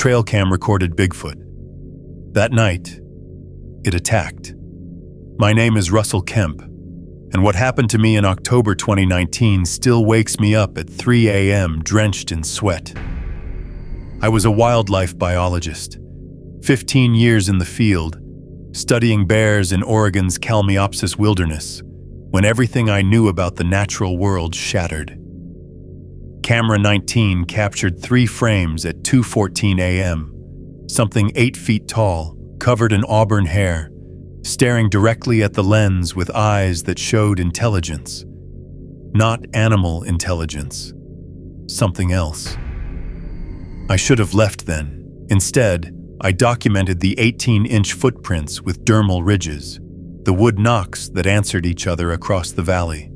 trail cam recorded Bigfoot. That night, it attacked. My name is Russell Kemp, and what happened to me in October 2019 still wakes me up at 3 a.m. drenched in sweat. I was a wildlife biologist, 15 years in the field, studying bears in Oregon's Kalmiopsis wilderness, when everything I knew about the natural world shattered. Camera 19 captured 3 frames at 2:14 a.m., something 8 feet tall, covered in auburn hair, staring directly at the lens with eyes that showed intelligence. Not animal intelligence. Something else. I should have left then. Instead, I documented the 18-inch footprints with dermal ridges, the wood knocks that answered each other across the valley,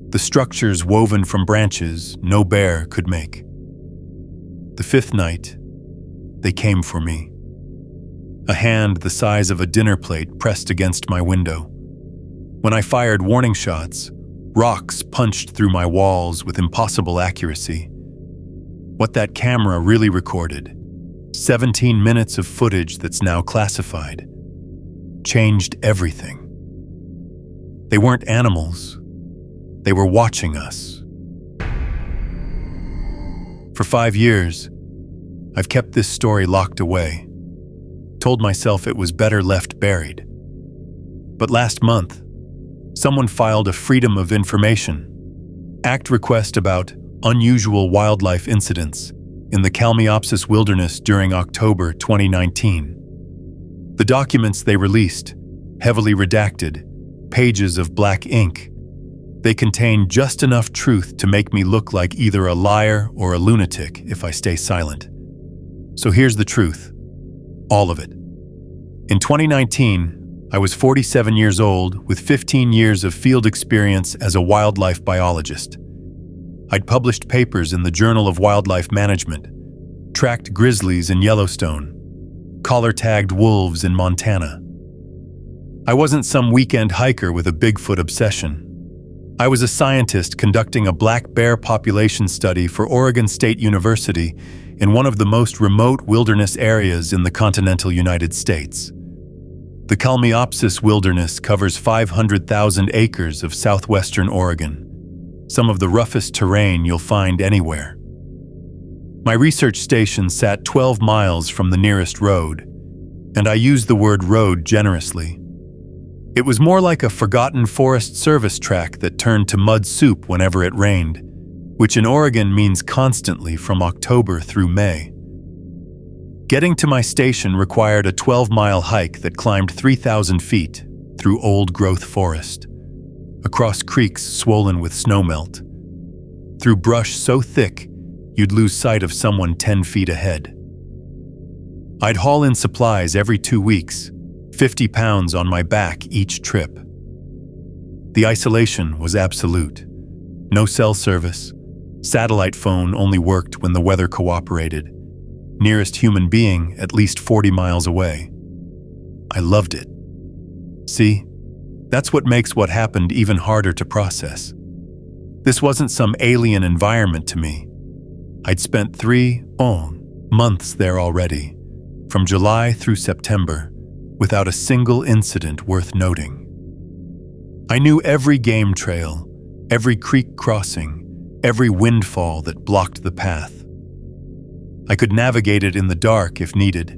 the structures woven from branches no bear could make. The 5th night, they came for me. A hand the size of a dinner plate pressed against my window. When I fired warning shots, rocks punched through my walls with impossible accuracy. What that camera really recorded, 17 minutes of footage that's now classified, changed everything. They weren't animals. They were watching us. For 5 years, I've kept this story locked away, told myself it was better left buried. But last month, someone filed a Freedom of Information Act request about unusual wildlife incidents in the Kalmiopsis wilderness during October 2019. The documents they released, heavily redacted, pages of black ink, they contain just enough truth to make me look like either a liar or a lunatic if I stay silent. So here's the truth. All of it. In 2019, I was 47 years old with 15 years of field experience as a wildlife biologist. I'd published papers in the Journal of Wildlife Management, tracked grizzlies in Yellowstone, collar-tagged wolves in Montana. I wasn't some weekend hiker with a Bigfoot obsession. I was a scientist conducting a black bear population study for Oregon State University in one of the most remote wilderness areas in the continental United States. The Kalmiopsis wilderness covers 500,000 acres of southwestern Oregon, some of the roughest terrain you'll find anywhere. My research station sat 12 miles from the nearest road, and I use the word road generously. It was more like a forgotten Forest Service track that turned to mud soup whenever it rained, which in Oregon means constantly from October through May. Getting to my station required a 12-mile hike that climbed 3,000 feet through old-growth forest, across creeks swollen with snowmelt, through brush so thick you'd lose sight of someone 10 feet ahead. I'd haul in supplies every 2 weeks, 50 pounds on my back each trip. The isolation was absolute. No cell service. Satellite phone only worked when the weather cooperated. Nearest human being at least 40 miles away. I loved it. See, that's what makes what happened even harder to process. This wasn't some alien environment to me. I'd spent 3 months there already, from July through September, without a single incident worth noting. I knew every game trail, every creek crossing, every windfall that blocked the path. I could navigate it in the dark if needed,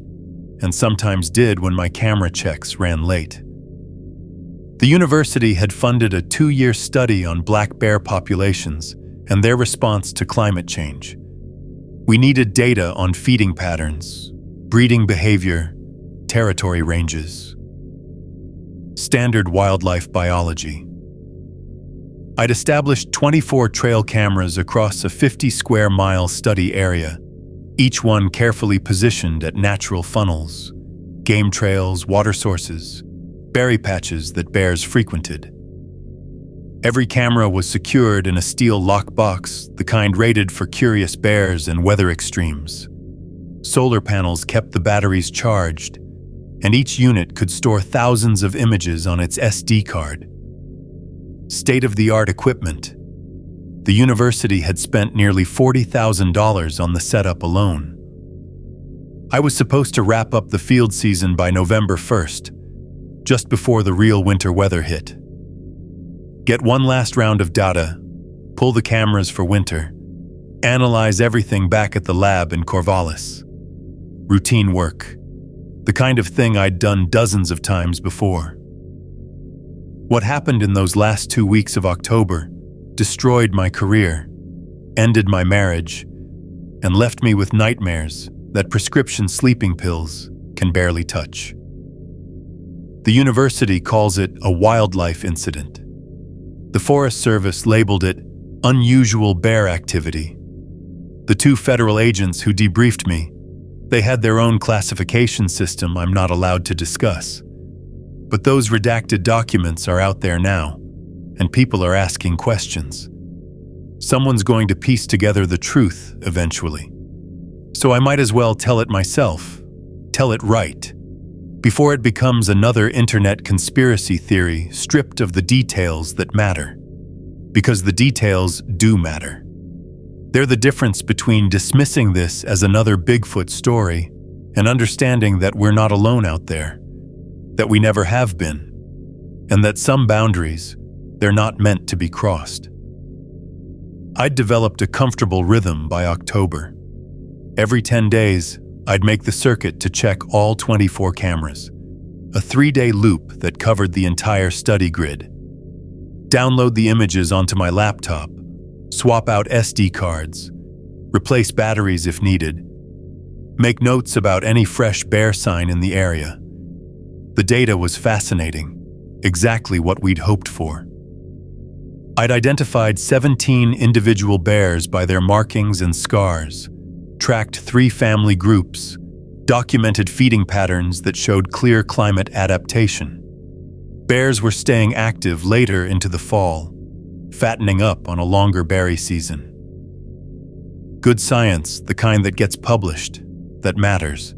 and sometimes did when my camera checks ran late. The university had funded a 2-year study on black bear populations and their response to climate change. We needed data on feeding patterns, breeding behavior, territory ranges. Standard wildlife biology. I'd established 24 trail cameras across a 50-square-mile study area, each one carefully positioned at natural funnels, game trails, water sources, berry patches that bears frequented. Every camera was secured in a steel lockbox, the kind rated for curious bears and weather extremes. Solar panels kept the batteries charged, and each unit could store thousands of images on its SD card. State-of-the-art equipment. The university had spent nearly $40,000 on the setup alone. I was supposed to wrap up the field season by November 1st, just before the real winter weather hit. Get one last round of data, pull the cameras for winter, analyze everything back at the lab in Corvallis. Routine work, the kind of thing I'd done dozens of times before. What happened in those last 2 weeks of October destroyed my career, ended my marriage, and left me with nightmares that prescription sleeping pills can barely touch. The university calls it a wildlife incident. The Forest Service labeled it unusual bear activity. The 2 federal agents who debriefed me, they had their own classification system I'm not allowed to discuss. But those redacted documents are out there now, and people are asking questions. Someone's going to piece together the truth eventually. So I might as well tell it myself, tell it right, before it becomes another internet conspiracy theory stripped of the details that matter. Because the details do matter. They're the difference between dismissing this as another Bigfoot story and understanding that we're not alone out there, that we never have been, and that some boundaries, they're not meant to be crossed. I'd developed a comfortable rhythm by October. Every 10 days, I'd make the circuit to check all 24 cameras, a 3-day loop that covered the entire study grid. Download the images onto my laptop, swap out SD cards, replace batteries if needed, make notes about any fresh bear sign in the area. The data was fascinating, exactly what we'd hoped for. I'd identified 17 individual bears by their markings and scars, tracked 3 family groups, documented feeding patterns that showed clear climate adaptation. Bears were staying active later into the fall, fattening up on a longer berry season. Good science, the kind that gets published, that matters.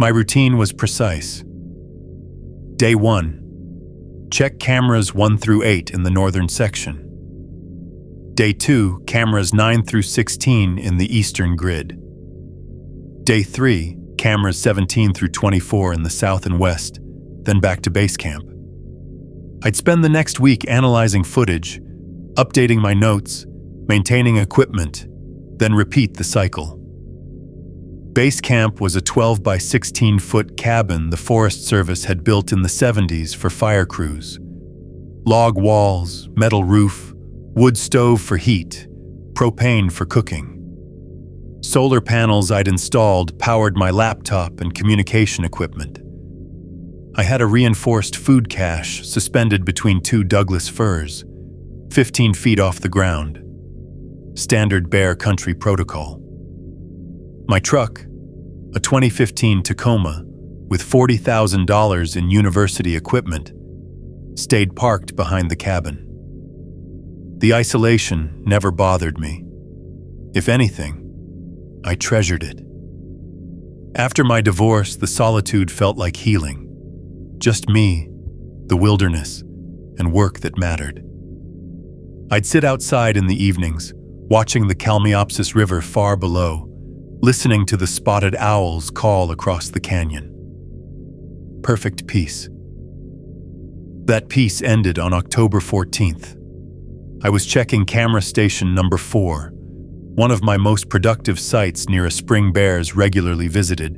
My routine was precise. Day 1, check cameras 1 through 8 in the northern section. Day 2, cameras 9 through 16 in the eastern grid. Day 3, cameras 17 through 24 in the south and west, then back to base camp. I'd spend the next week analyzing footage, updating my notes, maintaining equipment, then repeat the cycle. Base camp was a 12 by 16 foot cabin the Forest Service had built in the 70s for fire crews. Log walls, metal roof, wood stove for heat, propane for cooking. Solar panels I'd installed powered my laptop and communication equipment. I had a reinforced food cache suspended between 2 Douglas firs, 15 feet off the ground. Standard bear country protocol. My truck, a 2015 Tacoma with $40,000 in university equipment, stayed parked behind the cabin. The isolation never bothered me. If anything, I treasured it. After my divorce, the solitude felt like healing. Just me, the wilderness, and work that mattered. I'd sit outside in the evenings, watching the Kalmiopsis River far below, listening to the spotted owls call across the canyon. Perfect peace. That peace ended on October 14th. I was checking camera station number 4, one of my most productive sites near a spring bears regularly visited.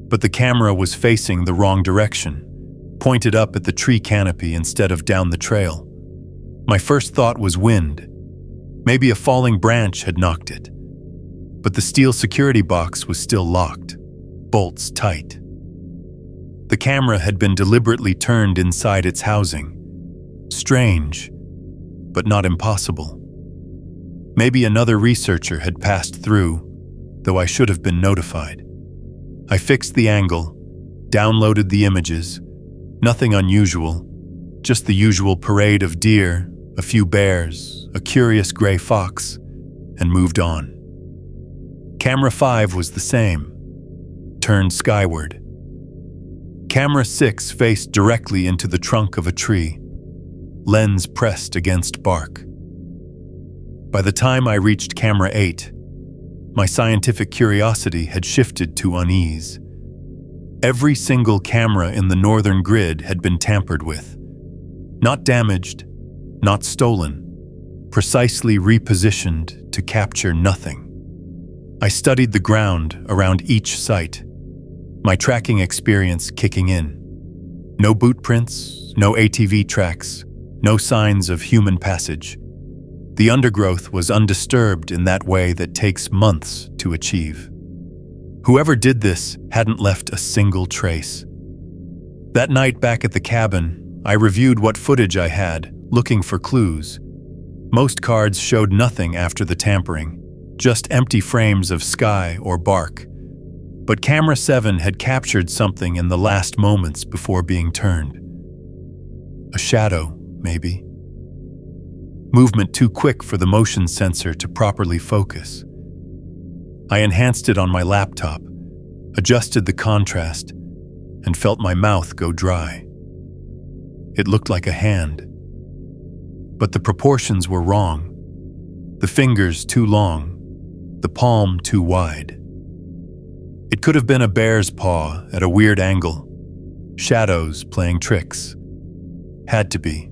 But the camera was facing the wrong direction, pointed up at the tree canopy instead of down the trail. My first thought was wind. Maybe a falling branch had knocked it. But the steel security box was still locked, bolts tight. The camera had been deliberately turned inside its housing. Strange, but not impossible. Maybe another researcher had passed through, though I should have been notified. I fixed the angle, downloaded the images. Nothing unusual, just the usual parade of deer, a few bears, a curious gray fox, and moved on. Camera 5 was the same, turned skyward. Camera 6 faced directly into the trunk of a tree, lens pressed against bark. By the time I reached camera 8, my scientific curiosity had shifted to unease. Every single camera in the northern grid had been tampered with. Not damaged, not stolen, precisely repositioned to capture nothing. I studied the ground around each site, my tracking experience kicking in. No boot prints, no ATV tracks, no signs of human passage. The undergrowth was undisturbed in that way that takes months to achieve. Whoever did this hadn't left a single trace. That night back at the cabin, I reviewed what footage I had, looking for clues. Most cards showed nothing after the tampering, just empty frames of sky or bark. But Camera 7 had captured something in the last moments before being turned. A shadow, maybe. Movement too quick for the motion sensor to properly focus. I enhanced it on my laptop, adjusted the contrast, and felt my mouth go dry. It looked like a hand. But the proportions were wrong. The fingers too long, the palm too wide. It could have been a bear's paw at a weird angle. Shadows playing tricks. Had to be.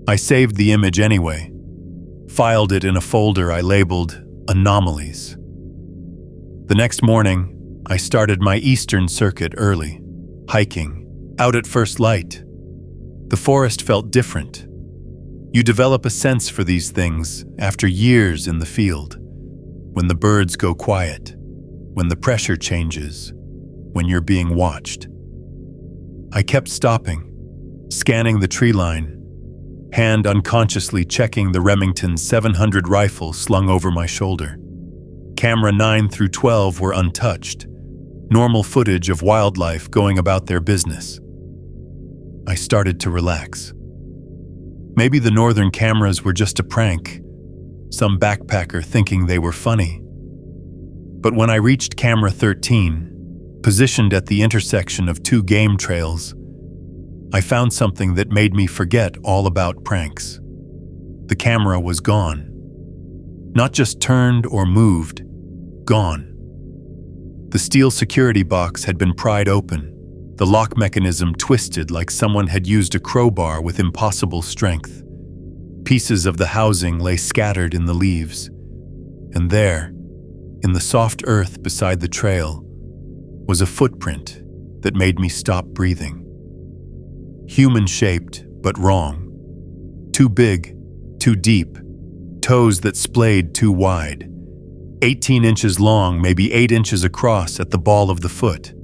I saved the image anyway, filed it in a folder I labeled Anomalies. The next morning, I started my eastern circuit early, hiking, out at first light. The forest felt different. You develop a sense for these things after years in the field, when the birds go quiet, when the pressure changes, when you're being watched. I kept stopping, scanning the tree line, hand unconsciously checking the Remington 700 rifle slung over my shoulder. Camera 9 through 12 were untouched, normal footage of wildlife going about their business. I started to relax. Maybe the northern cameras were just a prank, some backpacker thinking they were funny. But when I reached Camera 13, positioned at the intersection of two game trails, I found something that made me forget all about pranks. The camera was gone. Not just turned or moved, gone. The steel security box had been pried open, the lock mechanism twisted like someone had used a crowbar with impossible strength. Pieces of the housing lay scattered in the leaves. And there, in the soft earth beside the trail, was a footprint that made me stop breathing. Human-shaped, but wrong. Too big, too deep, toes that splayed too wide. 18 inches long, maybe 8 inches across at the ball of the foot.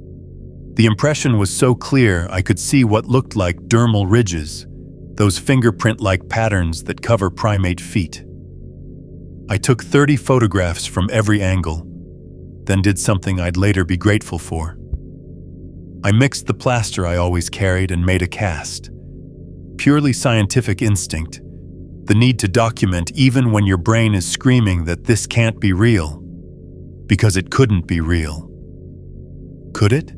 The impression was so clear I could see what looked like dermal ridges, those fingerprint-like patterns that cover primate feet. I took 30 photographs from every angle, then did something I'd later be grateful for. I mixed the plaster I always carried and made a cast. Purely scientific instinct, the need to document even when your brain is screaming that this can't be real, because it couldn't be real. Could it?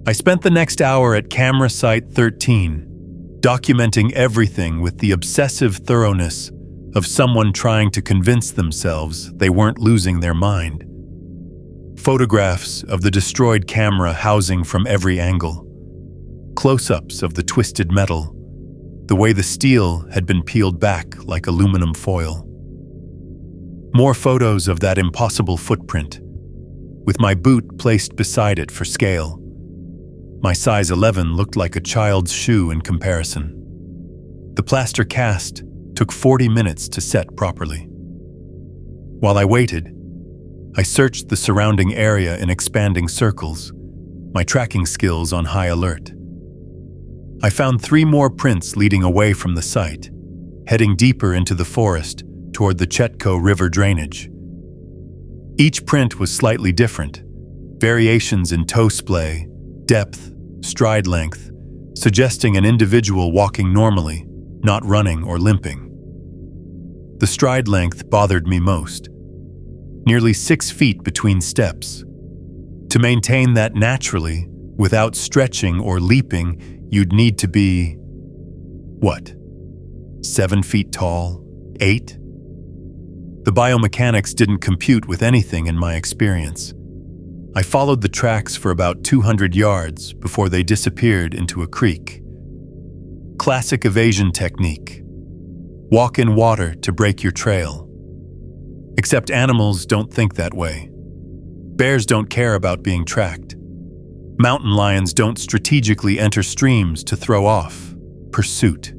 I spent the next hour at camera site 13, documenting everything with the obsessive thoroughness of someone trying to convince themselves they weren't losing their mind. Photographs of the destroyed camera housing from every angle. Close-ups of the twisted metal, the way the steel had been peeled back like aluminum foil. More photos of that impossible footprint, with my boot placed beside it for scale. My size 11 looked like a child's shoe in comparison. The plaster cast took 40 minutes to set properly. While I waited, I searched the surrounding area in expanding circles, my tracking skills on high alert. I found 3 more prints leading away from the site, heading deeper into the forest toward the Chetco River drainage. Each print was slightly different, variations in toe splay, depth, stride length, suggesting an individual walking normally, not running or limping. The stride length bothered me most. Nearly 6 feet between steps. To maintain that naturally, without stretching or leaping, you'd need to be, 7 feet tall? 8? The biomechanics didn't compute with anything in my experience. I followed the tracks for about 200 yards before they disappeared into a creek. Classic evasion technique. Walk in water to break your trail. Except animals don't think that way. Bears don't care about being tracked. Mountain lions don't strategically enter streams to throw off pursuit.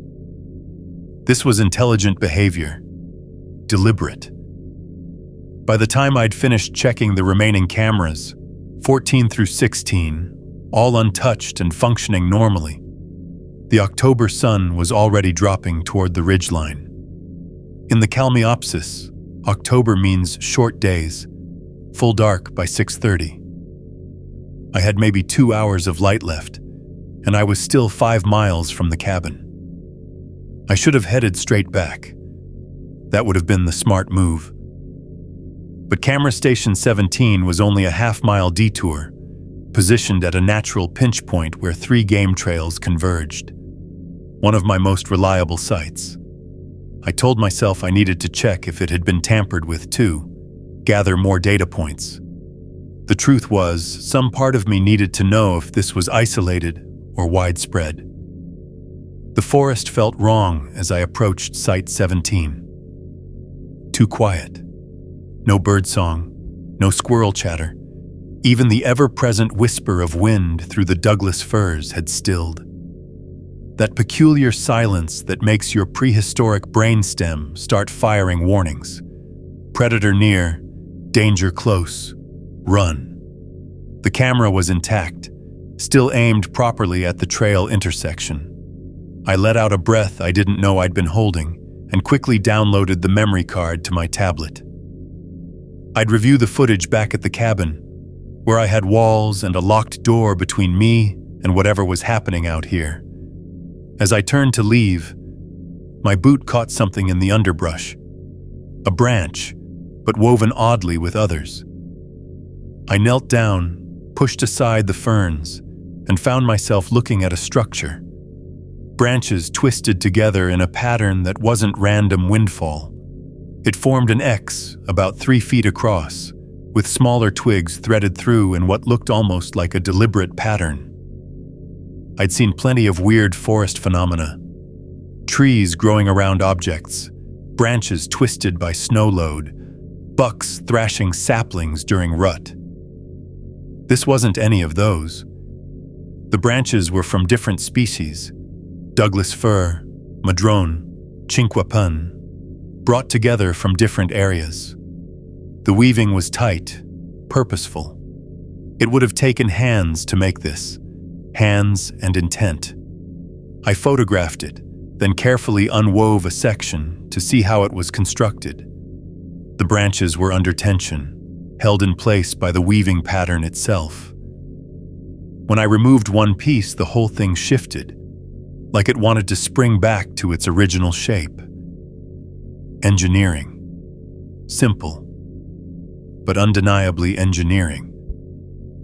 This was intelligent behavior. Deliberate. By the time I'd finished checking the remaining cameras, 14 through 16, all untouched and functioning normally, the October sun was already dropping toward the ridgeline. In the Kalmiopsis, October means short days, full dark by 6:30. I had maybe 2 hours of light left, and I was still 5 miles from the cabin. I should have headed straight back. That would have been the smart move. But Camera Station 17 was only a half-mile detour, positioned at a natural pinch point where 3 game trails converged. One of my most reliable sites. I told myself I needed to check if it had been tampered with too, gather more data points. The truth was, some part of me needed to know if this was isolated or widespread. The forest felt wrong as I approached Site 17. Too quiet. No birdsong, no squirrel chatter. Even the ever-present whisper of wind through the Douglas firs had stilled. That peculiar silence that makes your prehistoric brainstem start firing warnings. Predator near, danger close, run. The camera was intact, still aimed properly at the trail intersection. I let out a breath I didn't know I'd been holding and quickly downloaded the memory card to my tablet. I'd review the footage back at the cabin, where I had walls and a locked door between me and whatever was happening out here. As I turned to leave, my boot caught something in the underbrush. A branch, but woven oddly with others. I knelt down, pushed aside the ferns, and found myself looking at a structure. Branches twisted together in a pattern that wasn't random windfall. It formed an X about 3 feet across, with smaller twigs threaded through in what looked almost like a deliberate pattern. I'd seen plenty of weird forest phenomena. Trees growing around objects, branches twisted by snow load, bucks thrashing saplings during rut. This wasn't any of those. The branches were from different species: Douglas fir, madrone, chinquapin, brought together from different areas. The weaving was tight, purposeful. It would have taken hands to make this. Hands and intent. I photographed it, then carefully unwove a section to see how it was constructed. The branches were under tension, held in place by the weaving pattern itself. When I removed one piece, the whole thing shifted, like it wanted to spring back to its original shape. Engineering. Simple, but undeniably engineering.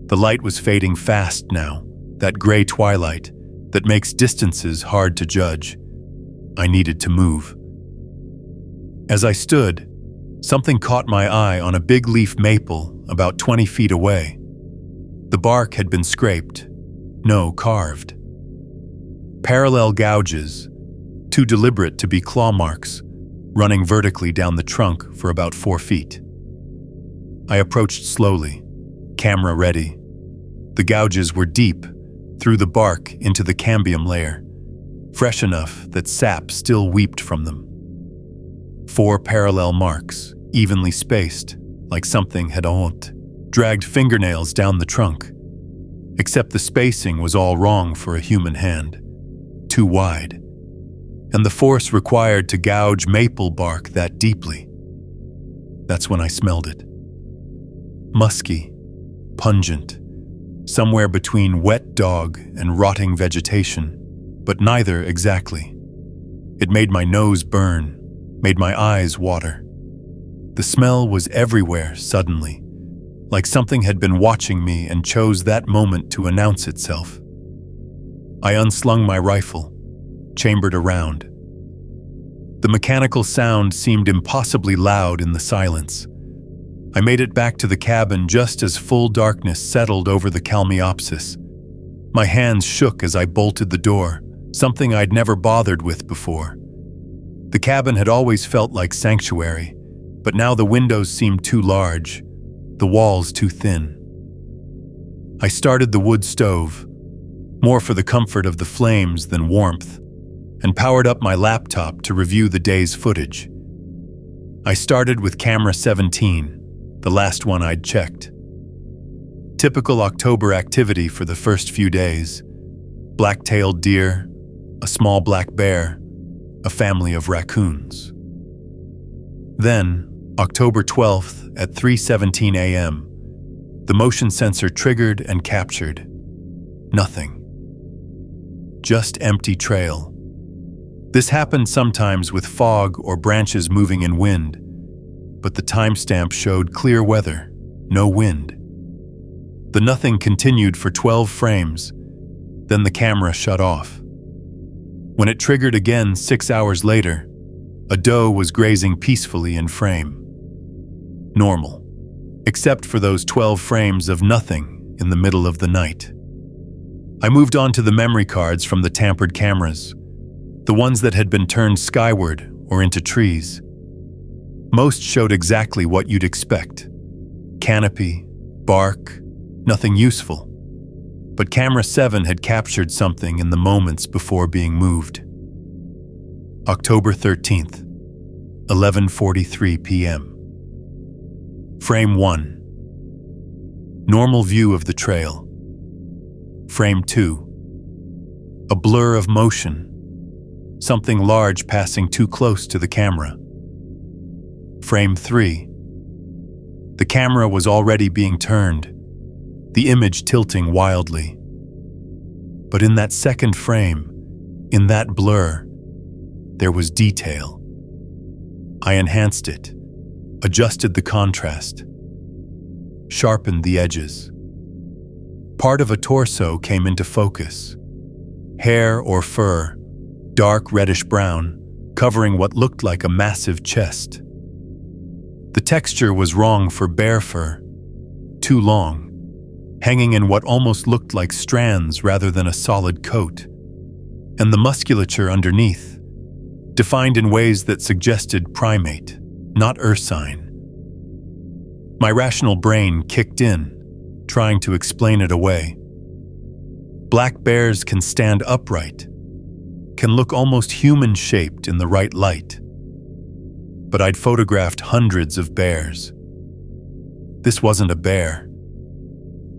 The light was fading fast now, that gray twilight that makes distances hard to judge. I needed to move. As I stood, something caught my eye on a big leaf maple about 20 feet away. The bark had been scraped, no, carved. Parallel gouges, too deliberate to be claw marks, running vertically down the trunk for about 4 feet. I approached slowly, camera ready. The gouges were deep, through the bark into the cambium layer, fresh enough that sap still weeped from them. 4 parallel marks, evenly spaced, like something had dragged fingernails down the trunk. Except the spacing was all wrong for a human hand, too wide, and the force required to gouge maple bark that deeply. That's when I smelled it. Musky, pungent, somewhere between wet dog and rotting vegetation, but neither exactly. It made my nose burn, made my eyes water. The smell was everywhere suddenly, like something had been watching me and chose that moment to announce itself. I unslung my rifle, chambered around. The mechanical sound seemed impossibly loud in the silence. I made it back to the cabin just as full darkness settled over the Kalmiopsis. My hands shook as I bolted the door, something I'd never bothered with before. The cabin had always felt like sanctuary, but now the windows seemed too large, the walls too thin. I started the wood stove, more for the comfort of the flames than warmth, and powered up my laptop to review the day's footage. I started with camera 17, the last one I'd checked. Typical October activity for the first few days: black-tailed deer, a small black bear, a family of raccoons. Then, October 12th at 3:17 a.m., the motion sensor triggered and captured. Nothing. Just empty trail. This happened sometimes with fog or branches moving in wind, but the timestamp showed clear weather, no wind. The nothing continued for 12 frames, then the camera shut off. When it triggered again 6 hours later, a doe was grazing peacefully in frame. Normal, except for those 12 frames of nothing in the middle of the night. I moved on to the memory cards from the tampered cameras, the ones that had been turned skyward or into trees. Most showed exactly what you'd expect: canopy, bark, nothing useful. But camera 7 had captured something in the moments before being moved. October 13th, 11:43 p.m. Frame 1. Normal view of the trail. Frame 2. A blur of motion. Something large passing too close to the camera. Frame 3. The camera was already being turned, the image tilting wildly. But in that second frame, in that blur, there was detail. I enhanced it, adjusted the contrast, sharpened the edges. Part of a torso came into focus. Hair or fur, dark reddish-brown, covering what looked like a massive chest. The texture was wrong for bear fur, too long, hanging in what almost looked like strands rather than a solid coat. And the musculature underneath, defined in ways that suggested primate, not ursine. My rational brain kicked in, trying to explain it away. Black bears can stand upright, can look almost human-shaped in the right light. But I'd photographed hundreds of bears. This wasn't a bear.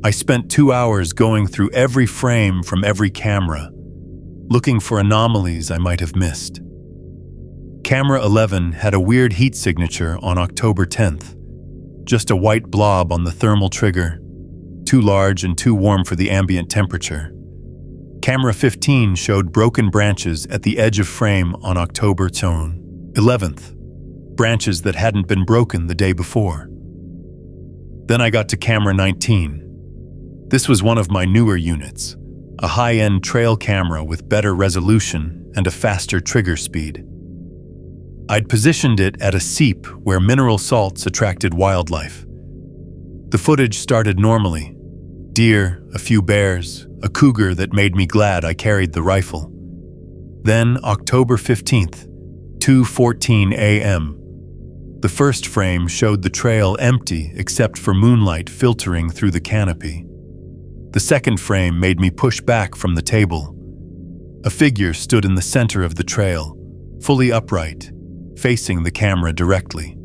I spent 2 hours going through every frame from every camera, looking for anomalies I might have missed. Camera 11 had a weird heat signature on October 10th, just a white blob on the thermal trigger, too large and too warm for the ambient temperature. Camera 15 showed broken branches at the edge of frame on October 11th, branches that hadn't been broken the day before. Then I got to camera 19. This was one of my newer units, a high-end trail camera with better resolution and a faster trigger speed. I'd positioned it at a seep where mineral salts attracted wildlife. The footage started normally: deer, a few bears, a cougar that made me glad I carried the rifle. Then, October 15th, 2:14 a.m., the first frame showed the trail empty except for moonlight filtering through the canopy. The second frame made me push back from the table. A figure stood in the center of the trail, fully upright, facing the camera directly.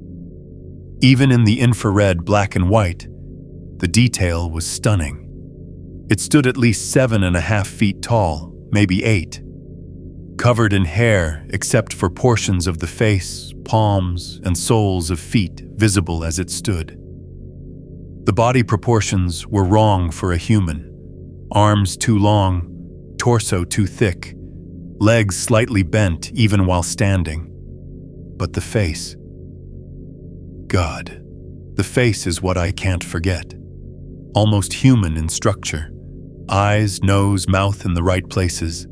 Even in the infrared black and white, the detail was stunning. It stood at least 7.5 feet tall, maybe 8, covered in hair except for portions of the face, palms, and soles of feet visible as it stood. The body proportions were wrong for a human. Arms too long, torso too thick, legs slightly bent even while standing. But the face. God, the face is what I can't forget. Almost human in structure. Eyes, nose, mouth in the right places.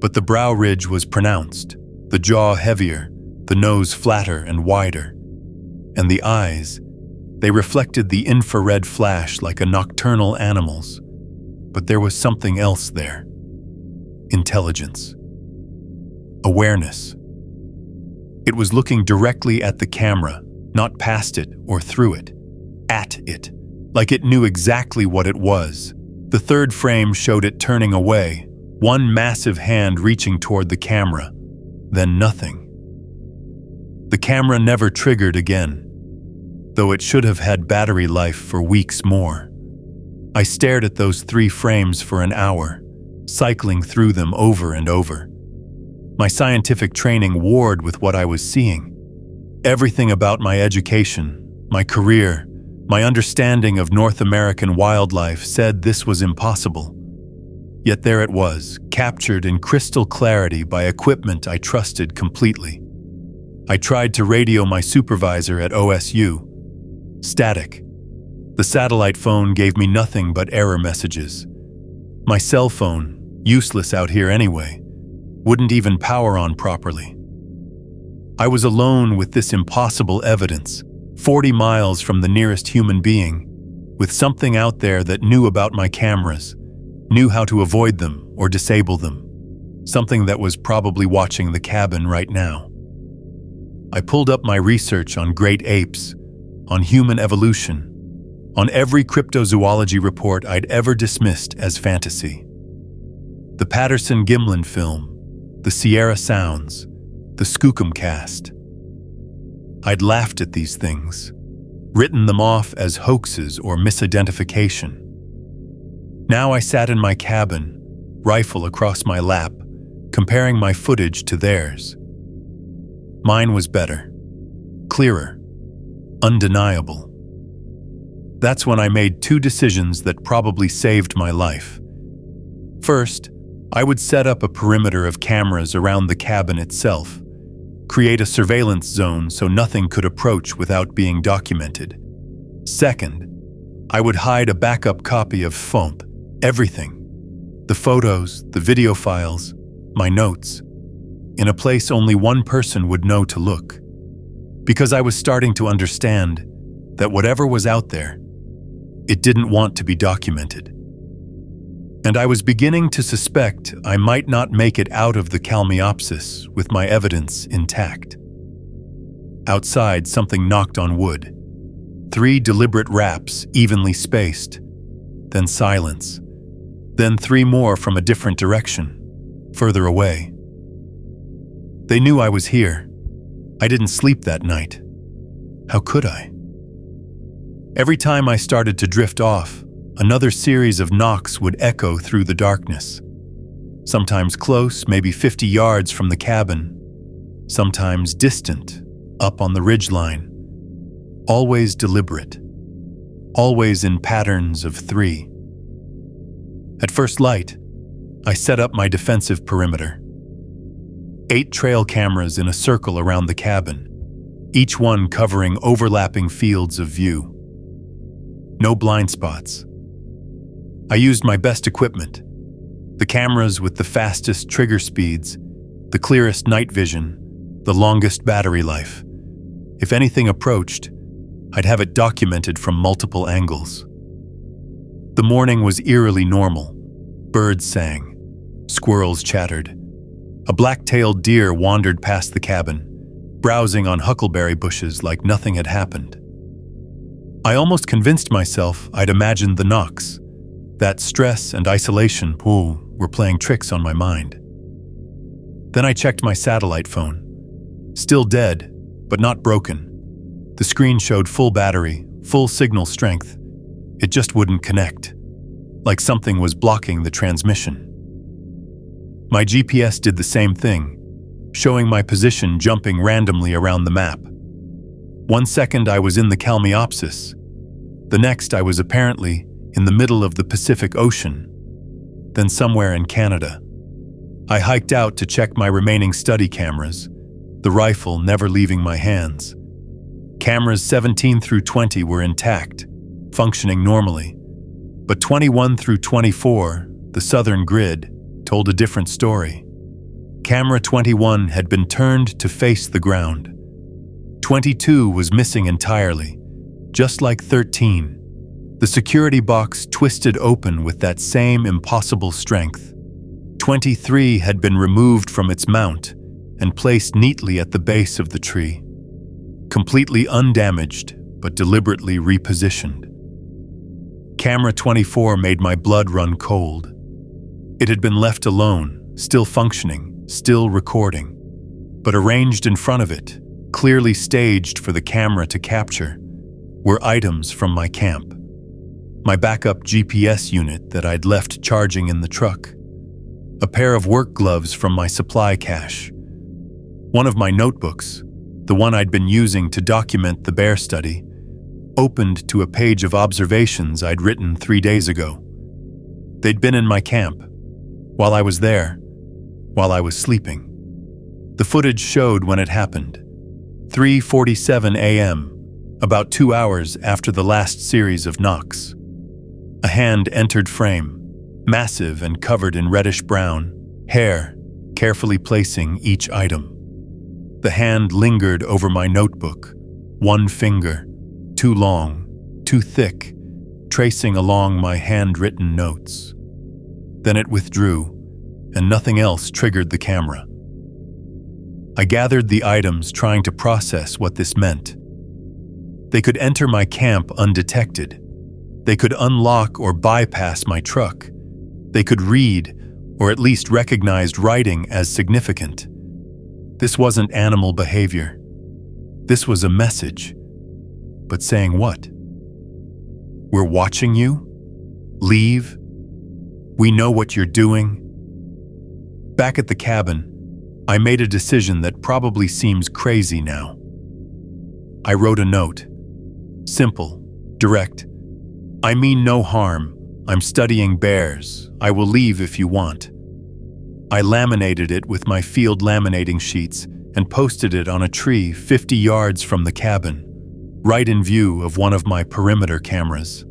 But the brow ridge was pronounced, the jaw heavier, the nose flatter and wider, and the eyes, they reflected the infrared flash like a nocturnal animal's. But there was something else there. Intelligence. Awareness. It was looking directly at the camera, not past it or through it. At it, like it knew exactly what it was. The third frame showed it turning away, one massive hand reaching toward the camera, then nothing. The camera never triggered again, though it should have had battery life for weeks more. I stared at those 3 frames for an hour, cycling through them over and over. My scientific training warred with what I was seeing. Everything about my education, my career, my understanding of North American wildlife said this was impossible. Yet there it was, captured in crystal clarity by equipment I trusted completely. I tried to radio my supervisor at OSU. Static. The satellite phone gave me nothing but error messages. My cell phone, useless out here anyway, wouldn't even power on properly. I was alone with this impossible evidence, 40 miles from the nearest human being, with something out there that knew about my cameras, knew how to avoid them or disable them, something that was probably watching the cabin right now. I pulled up my research on great apes, on human evolution, on every cryptozoology report I'd ever dismissed as fantasy. The Patterson-Gimlin film, the Sierra Sounds, the Skookum cast. I'd laughed at these things, written them off as hoaxes or misidentification. Now I sat in my cabin, rifle across my lap, comparing my footage to theirs. Mine was better, clearer, undeniable. That's when I made 2 decisions that probably saved my life. First, I would set up a perimeter of cameras around the cabin itself, create a surveillance zone so nothing could approach without being documented. Second, I would hide a backup copy of FOMP, everything, the photos, the video files, my notes, in a place only one person would know to look. Because I was starting to understand that whatever was out there, it didn't want to be documented. And I was beginning to suspect I might not make it out of the Kalmiopsis with my evidence intact. Outside, something knocked on wood. 3 deliberate raps, evenly spaced. Then silence. Then 3 more from a different direction, further away. They knew I was here. I didn't sleep that night. How could I? Every time I started to drift off, another series of knocks would echo through the darkness. Sometimes close, maybe 50 yards from the cabin. Sometimes distant, up on the ridgeline. Always deliberate. Always in patterns of 3. At first light, I set up my defensive perimeter. 8 trail cameras in a circle around the cabin, each one covering overlapping fields of view. No blind spots. I used my best equipment, the cameras with the fastest trigger speeds, the clearest night vision, the longest battery life. If anything approached, I'd have it documented from multiple angles. The morning was eerily normal. Birds sang. Squirrels chattered. A black-tailed deer wandered past the cabin, browsing on huckleberry bushes like nothing had happened. I almost convinced myself I'd imagined the knocks. That stress and isolation were playing tricks on my mind. Then I checked my satellite phone. Still dead, but not broken. The screen showed full battery, full signal strength. It just wouldn't connect, like something was blocking the transmission. My GPS did the same thing, showing my position jumping randomly around the map. 1 second I was in the Kalmiopsis. The next I was apparently in the middle of the Pacific Ocean, then somewhere in Canada. I hiked out to check my remaining study cameras, the rifle never leaving my hands. Cameras 17 through 20 were intact, functioning normally, but 21 through 24, the southern grid, told a different story. Camera 21 had been turned to face the ground. 22 was missing entirely, just like 13. The security box twisted open with that same impossible strength. 23 had been removed from its mount and placed neatly at the base of the tree, completely undamaged but deliberately repositioned. Camera 24 made my blood run cold. It had been left alone, still functioning, still recording, but arranged in front of it, clearly staged for the camera to capture, were items from my camp. My backup GPS unit that I'd left charging in the truck, a pair of work gloves from my supply cache, one of my notebooks, the one I'd been using to document the bear study, opened to a page of observations I'd written 3 days ago. They'd been in my camp, while I was there, while I was sleeping. The footage showed when it happened. 3:47 a.m., about 2 hours after the last series of knocks. A hand entered frame, massive and covered in reddish-brown hair, carefully placing each item. The hand lingered over my notebook, one finger, too long, too thick, tracing along my handwritten notes. Then it withdrew, and nothing else triggered the camera. I gathered the items, trying to process what this meant. They could enter my camp undetected. They could unlock or bypass my truck. They could read, or at least recognized writing as significant. This wasn't animal behavior. This was a message. But saying what? We're watching you? Leave? We know what you're doing? Back at the cabin, I made a decision that probably seems crazy now. I wrote a note. Simple, direct. I mean no harm. I'm studying bears. I will leave if you want. I laminated it with my field laminating sheets and posted it on a tree 50 yards from the cabin, right in view of one of my perimeter cameras.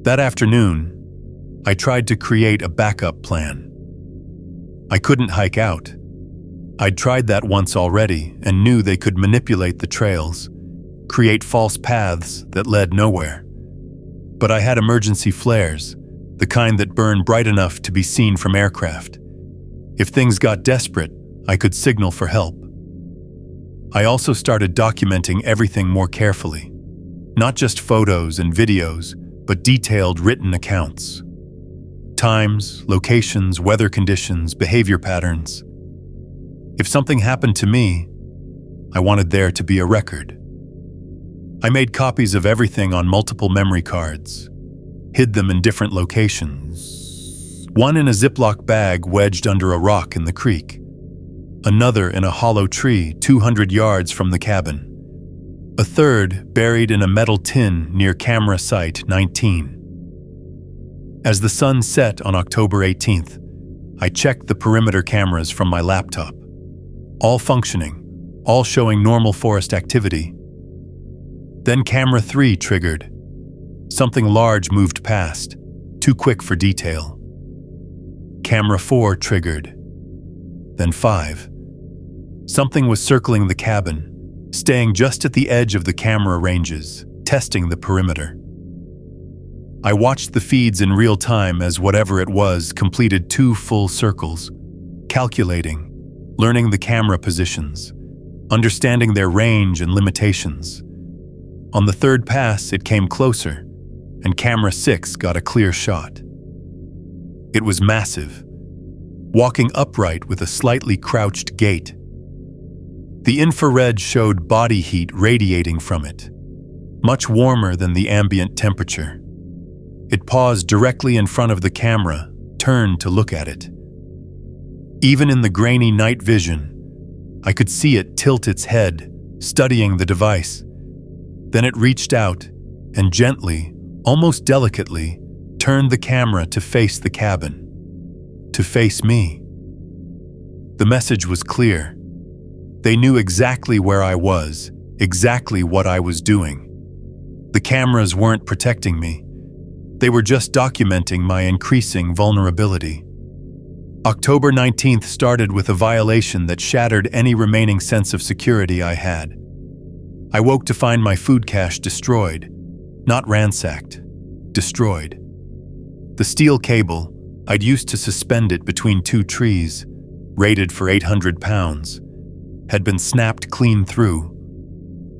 That afternoon, I tried to create a backup plan. I couldn't hike out. I'd tried that once already and knew they could manipulate the trails, create false paths that led nowhere. But I had emergency flares, the kind that burn bright enough to be seen from aircraft. If things got desperate, I could signal for help. I also started documenting everything more carefully, not just photos and videos, but detailed written accounts. Times, locations, weather conditions, behavior patterns. If something happened to me, I wanted there to be a record. I made copies of everything on multiple memory cards, hid them in different locations. One in a Ziploc bag wedged under a rock in the creek. Another in a hollow tree 200 yards from the cabin. A third buried in a metal tin near camera site 19. As the sun set on October 18th, I checked the perimeter cameras from my laptop. All functioning, all showing normal forest activity. Then camera 3 triggered. Something large moved past, too quick for detail. Camera 4 triggered. Then 5. Something was circling the cabin, staying just at the edge of the camera ranges, testing the perimeter. I watched the feeds in real time as whatever it was completed 2 full circles, calculating, learning the camera positions, understanding their range and limitations. On the 3rd pass, it came closer, and camera 6 got a clear shot. It was massive, walking upright with a slightly crouched gait. The infrared showed body heat radiating from it, much warmer than the ambient temperature. It paused directly in front of the camera, turned to look at it. Even in the grainy night vision, I could see it tilt its head, studying the device. Then it reached out and gently, almost delicately, turned the camera to face the cabin, to face me. The message was clear. They knew exactly where I was, exactly what I was doing. The cameras weren't protecting me. They were just documenting my increasing vulnerability. October 19th started with a violation that shattered any remaining sense of security I had. I woke to find my food cache destroyed, not ransacked, destroyed. The steel cable I'd used to suspend it between two trees, rated for 800 pounds, had been snapped clean through.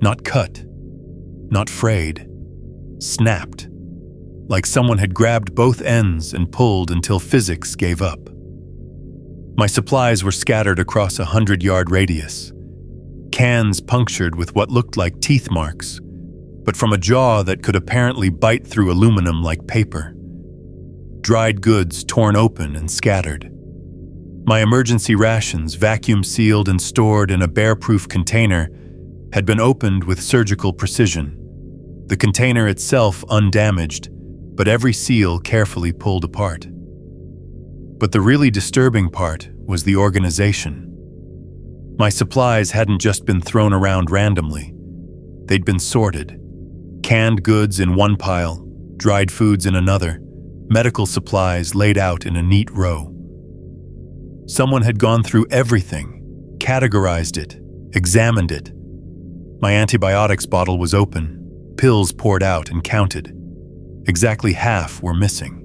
Not cut, not frayed, snapped, like someone had grabbed both ends and pulled until physics gave up. My supplies were scattered across a 100-yard radius, cans punctured with what looked like teeth marks, but from a jaw that could apparently bite through aluminum like paper. Dried goods torn open and scattered. My emergency rations, vacuum-sealed and stored in a bear-proof container, had been opened with surgical precision. The container itself undamaged, but every seal carefully pulled apart. But the really disturbing part was the organization. My supplies hadn't just been thrown around randomly. They'd been sorted. Canned goods in one pile, dried foods in another, medical supplies laid out in a neat row. Someone had gone through everything, categorized it, examined it. My antibiotics bottle was open, pills poured out and counted. Exactly half were missing.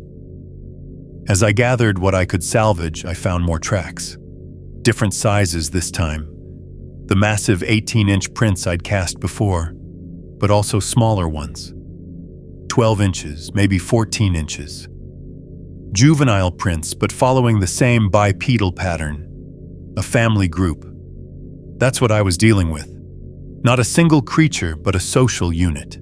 As I gathered what I could salvage, I found more tracks. Different sizes this time. The massive 18-inch prints I'd cast before, but also smaller ones. 12 inches, maybe 14 inches. Juvenile prints, but following the same bipedal pattern. A family group. That's what I was dealing with. Not a single creature, but a social unit.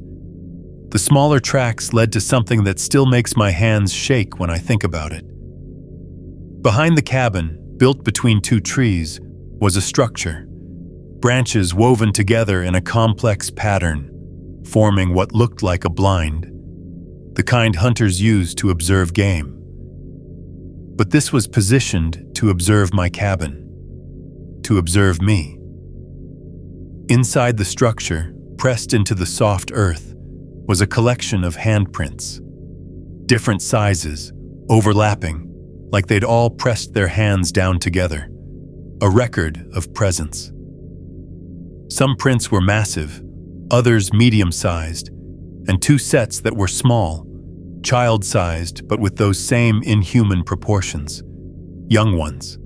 The smaller tracks led to something that still makes my hands shake when I think about it. Behind the cabin, built between two trees, was a structure. Branches woven together in a complex pattern, forming what looked like a blind. The kind hunters use to observe game. But this was positioned to observe my cabin, to observe me. Inside the structure, pressed into the soft earth, was a collection of handprints. Different sizes, overlapping, like they'd all pressed their hands down together. A record of presence. Some prints were massive, others medium-sized, and two sets that were small, child-sized, but with those same inhuman proportions. Young ones.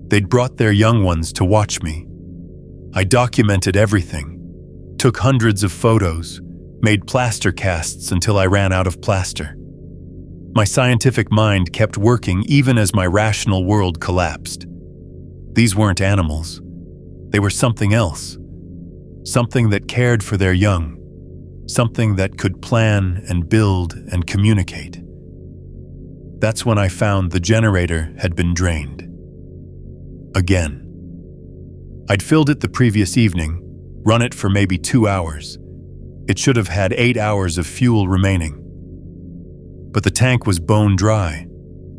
They'd brought their young ones to watch me. I documented everything, took hundreds of photos, made plaster casts until I ran out of plaster. My scientific mind kept working even as my rational world collapsed. These weren't animals. They were something else. Something that cared for their young. Something that could plan and build and communicate. That's when I found the generator had been drained. Again. I'd filled it the previous evening, run it for maybe 2 hours. It should have had 8 hours of fuel remaining. But the tank was bone dry,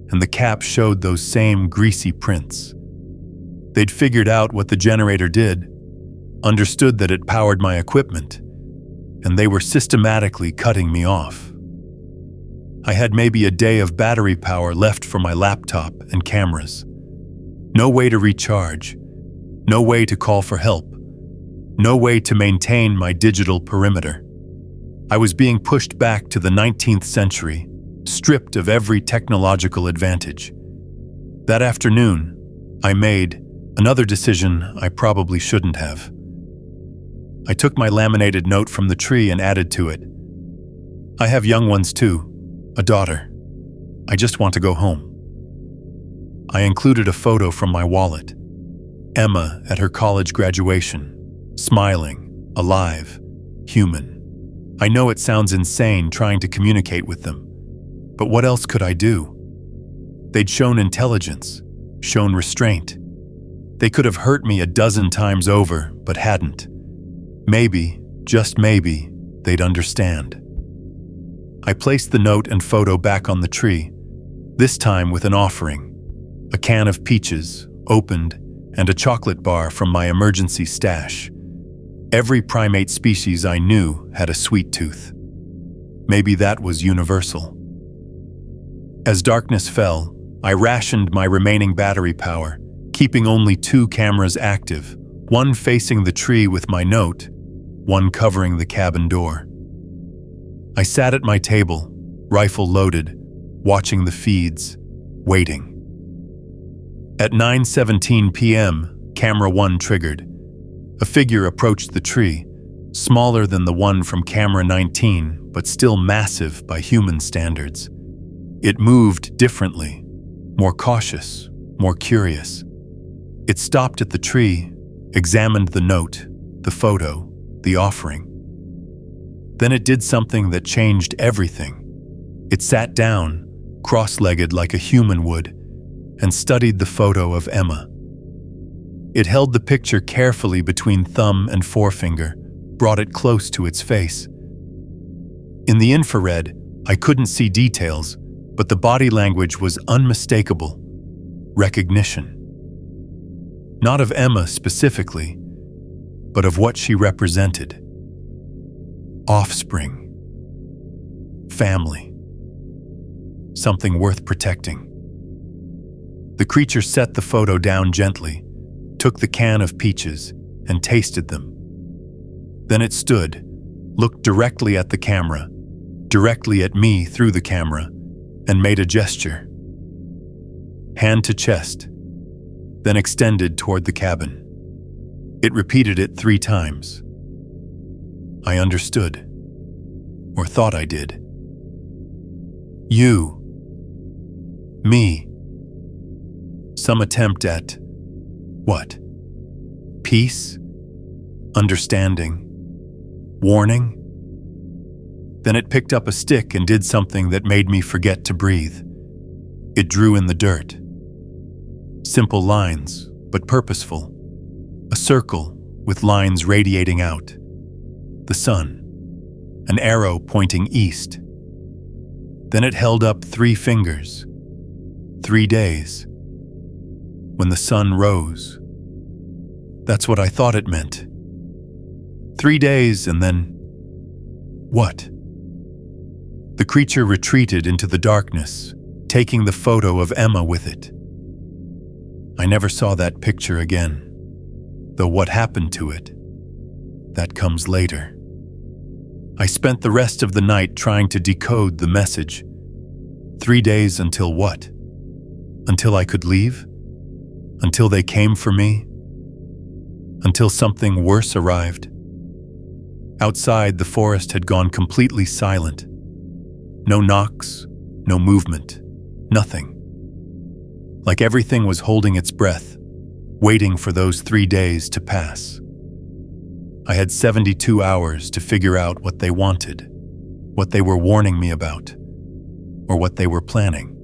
and the cap showed those same greasy prints. They'd figured out what the generator did, understood that it powered my equipment, and they were systematically cutting me off. I had maybe a day of battery power left for my laptop and cameras. No way to recharge, no way to call for help, no way to maintain my digital perimeter. I was being pushed back to the 19th century, stripped of every technological advantage. That afternoon, I made another decision I probably shouldn't have. I took my laminated note from the tree and added to it. I have young ones too, a daughter. I just want to go home. I included a photo from my wallet. Emma at her college graduation, smiling, alive, human. I know it sounds insane trying to communicate with them, but what else could I do? They'd shown intelligence, shown restraint. They could have hurt me a dozen times over, but hadn't. Maybe, just maybe, they'd understand. I placed the note and photo back on the tree, this time with an offering. A can of peaches, opened, and a chocolate bar from my emergency stash. Every primate species I knew had a sweet tooth. Maybe that was universal. As darkness fell, I rationed my remaining battery power, keeping only 2 cameras active, one facing the tree with my note, one covering the cabin door. I sat at my table, rifle loaded, watching the feeds, waiting. At 9:17 p.m., camera 1 triggered. A figure approached the tree, smaller than the one from camera 19, but still massive by human standards. It moved differently, more cautious, more curious. It stopped at the tree, examined the note, the photo, the offering. Then it did something that changed everything. It sat down, cross-legged like a human would, and studied the photo of Emma. It held the picture carefully between thumb and forefinger, brought it close to its face. In the infrared, I couldn't see details, but the body language was unmistakable. Recognition. Not of Emma specifically, but of what she represented. Offspring. Family. Something worth protecting. The creature set the photo down gently, took the can of peaches, and tasted them. Then it stood, looked directly at the camera, directly at me through the camera, and made a gesture. Hand to chest, then extended toward the cabin. It repeated it 3 times. I understood, or thought I did. You. Me. Some attempt at, what? Peace? Understanding? Warning? Then it picked up a stick and did something that made me forget to breathe. It drew in the dirt. Simple lines, but purposeful. A circle with lines radiating out. The sun. An arrow pointing east. Then it held up 3 fingers. 3 days. When the sun rose. That's what I thought it meant. 3 days and then... what? The creature retreated into the darkness, taking the photo of Emma with it. I never saw that picture again, though what happened to it, that comes later. I spent the rest of the night trying to decode the message. 3 days until what? Until I could leave? Until they came for me? Until something worse arrived? Outside, the forest had gone completely silent. No knocks, no movement, nothing. Like everything was holding its breath, waiting for those 3 days to pass. I had 72 hours to figure out what they wanted, what they were warning me about, or what they were planning.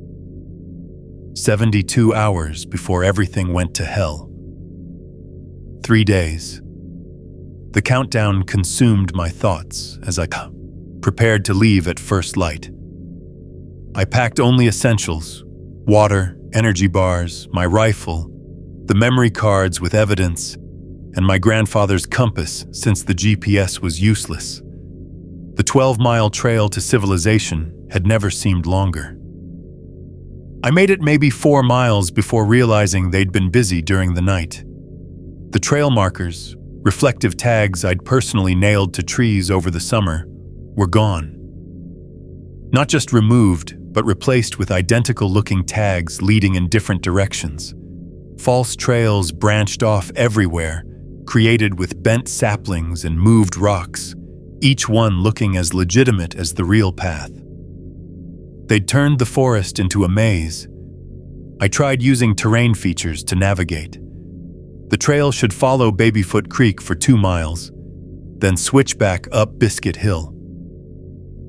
72 hours before everything went to hell. 3 days. The countdown consumed my thoughts as I prepared to leave at first light. I packed only essentials: water, energy bars, my rifle, the memory cards with evidence, and my grandfather's compass since the GPS was useless. The 12-mile trail to civilization had never seemed longer. I made it maybe 4 miles before realizing they'd been busy during the night. The trail markers, reflective tags I'd personally nailed to trees over the summer, were gone. Not just removed, but replaced with identical-looking tags leading in different directions. False trails branched off everywhere, created with bent saplings and moved rocks, each one looking as legitimate as the real path. They'd turned the forest into a maze. I tried using terrain features to navigate. The trail should follow Babyfoot Creek for 2 miles, then switch back up Biscuit Hill.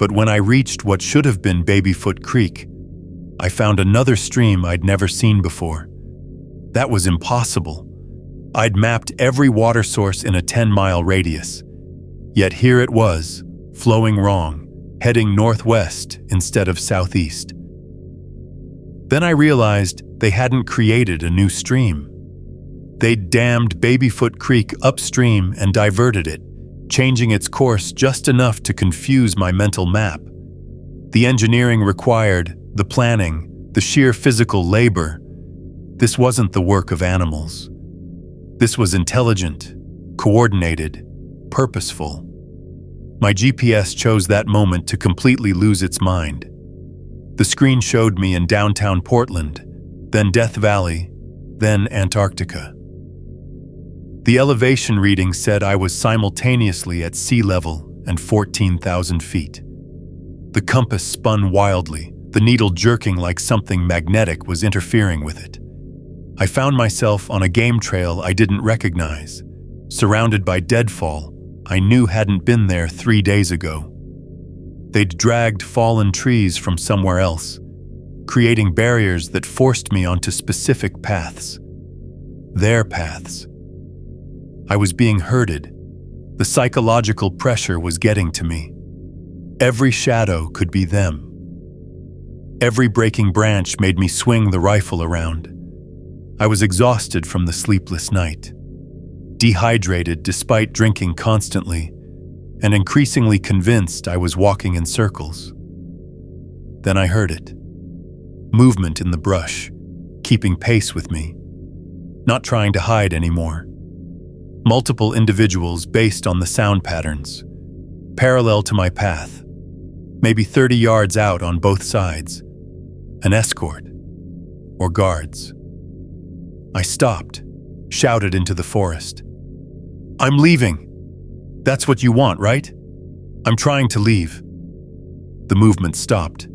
But when I reached what should have been Babyfoot Creek, I found another stream I'd never seen before. That was impossible. I'd mapped every water source in a 10-mile radius. Yet here it was, flowing wrong, heading northwest instead of southeast. Then I realized they hadn't created a new stream. They'd dammed Babyfoot Creek upstream and diverted it, changing its course just enough to confuse my mental map. The engineering required, the planning, The sheer physical labor, this wasn't the work of animals. This was intelligent, coordinated, purposeful. My GPS chose that moment to completely lose its mind. The screen showed me in downtown Portland, then Death Valley, then Antarctica. The elevation reading said I was simultaneously at sea level and 14,000 feet. The compass spun wildly, the needle jerking like something magnetic was interfering with it. I found myself on a game trail I didn't recognize, surrounded by deadfall I knew hadn't been there 3 days ago. They'd dragged fallen trees from somewhere else, creating barriers that forced me onto specific paths. Their paths. I was being herded. The psychological pressure was getting to me. Every shadow could be them. Every breaking branch made me swing the rifle around. I was exhausted from the sleepless night, dehydrated despite drinking constantly, and increasingly convinced I was walking in circles. Then I heard it. Movement in the brush, keeping pace with me, not trying to hide anymore. Multiple individuals based on the sound patterns, parallel to my path, maybe 30 yards out on both sides. An escort, or guards. I stopped, shouted into the forest. "I'm leaving. That's what you want, right? I'm trying to leave." The movement stopped.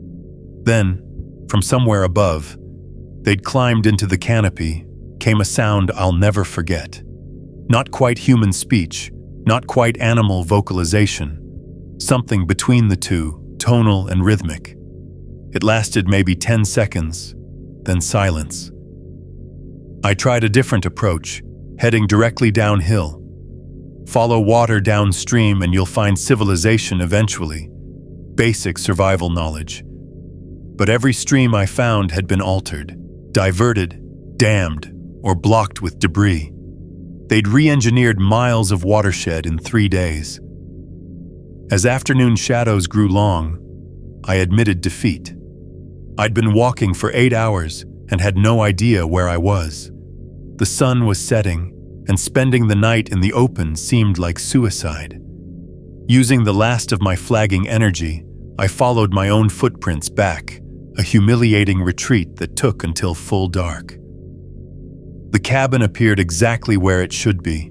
Then, from somewhere above, they'd climbed into the canopy, came a sound I'll never forget. Not quite human speech, not quite animal vocalization. Something between the two, tonal and rhythmic. It lasted maybe 10 seconds, then silence. I tried a different approach, heading directly downhill. Follow water downstream and you'll find civilization eventually. Basic survival knowledge. But every stream I found had been altered, diverted, dammed, or blocked with debris. They'd re-engineered miles of watershed in 3 days. As afternoon shadows grew long, I admitted defeat. I'd been walking for 8 hours and had no idea where I was. The sun was setting, and spending the night in the open seemed like suicide. Using the last of my flagging energy, I followed my own footprints back, a humiliating retreat that took until full dark. The cabin appeared exactly where it should be.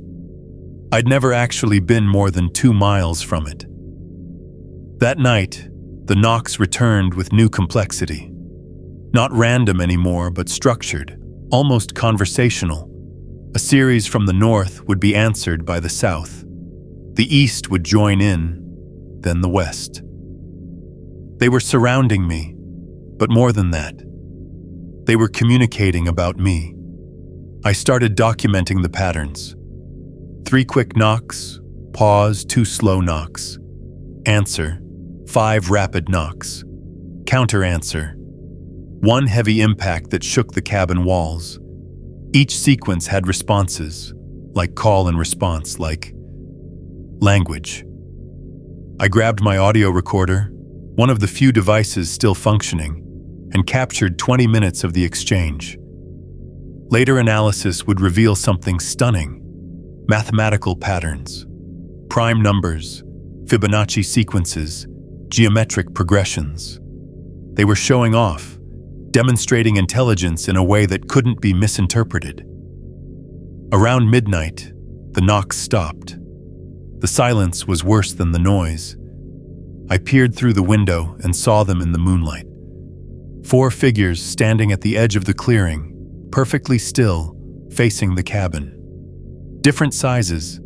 I'd never actually been more than 2 miles from it. That night, the knocks returned with new complexity. Not random anymore, but structured, almost conversational. A series from the north would be answered by the south. The east would join in, then the west. They were surrounding me, but more than that. They were communicating about me. I started documenting the patterns. 3 quick knocks, pause, 2 slow knocks. Answer, 5 rapid knocks. Counter-answer. 1 heavy impact that shook the cabin walls. Each sequence had responses, like call and response, like language. I grabbed my audio recorder, one of the few devices still functioning, and captured 20 minutes of the exchange. Later analysis would reveal something stunning: mathematical patterns, prime numbers, Fibonacci sequences, geometric progressions. They were showing off, demonstrating intelligence in a way that couldn't be misinterpreted. Around midnight, the knocks stopped. The silence was worse than the noise. I peered through the window and saw them in the moonlight. 4 figures standing at the edge of the clearing, perfectly still, facing the cabin. Different sizes,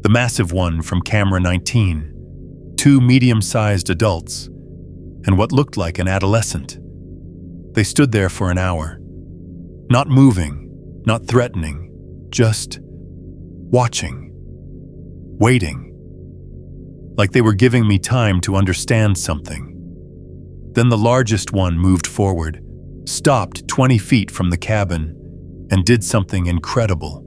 the massive one from camera 19, 2 medium-sized adults, and what looked like an adolescent. They stood there for an hour, not moving, not threatening, just watching, waiting, like they were giving me time to understand something. Then the largest one moved forward, stopped 20 feet from the cabin, and did something incredible.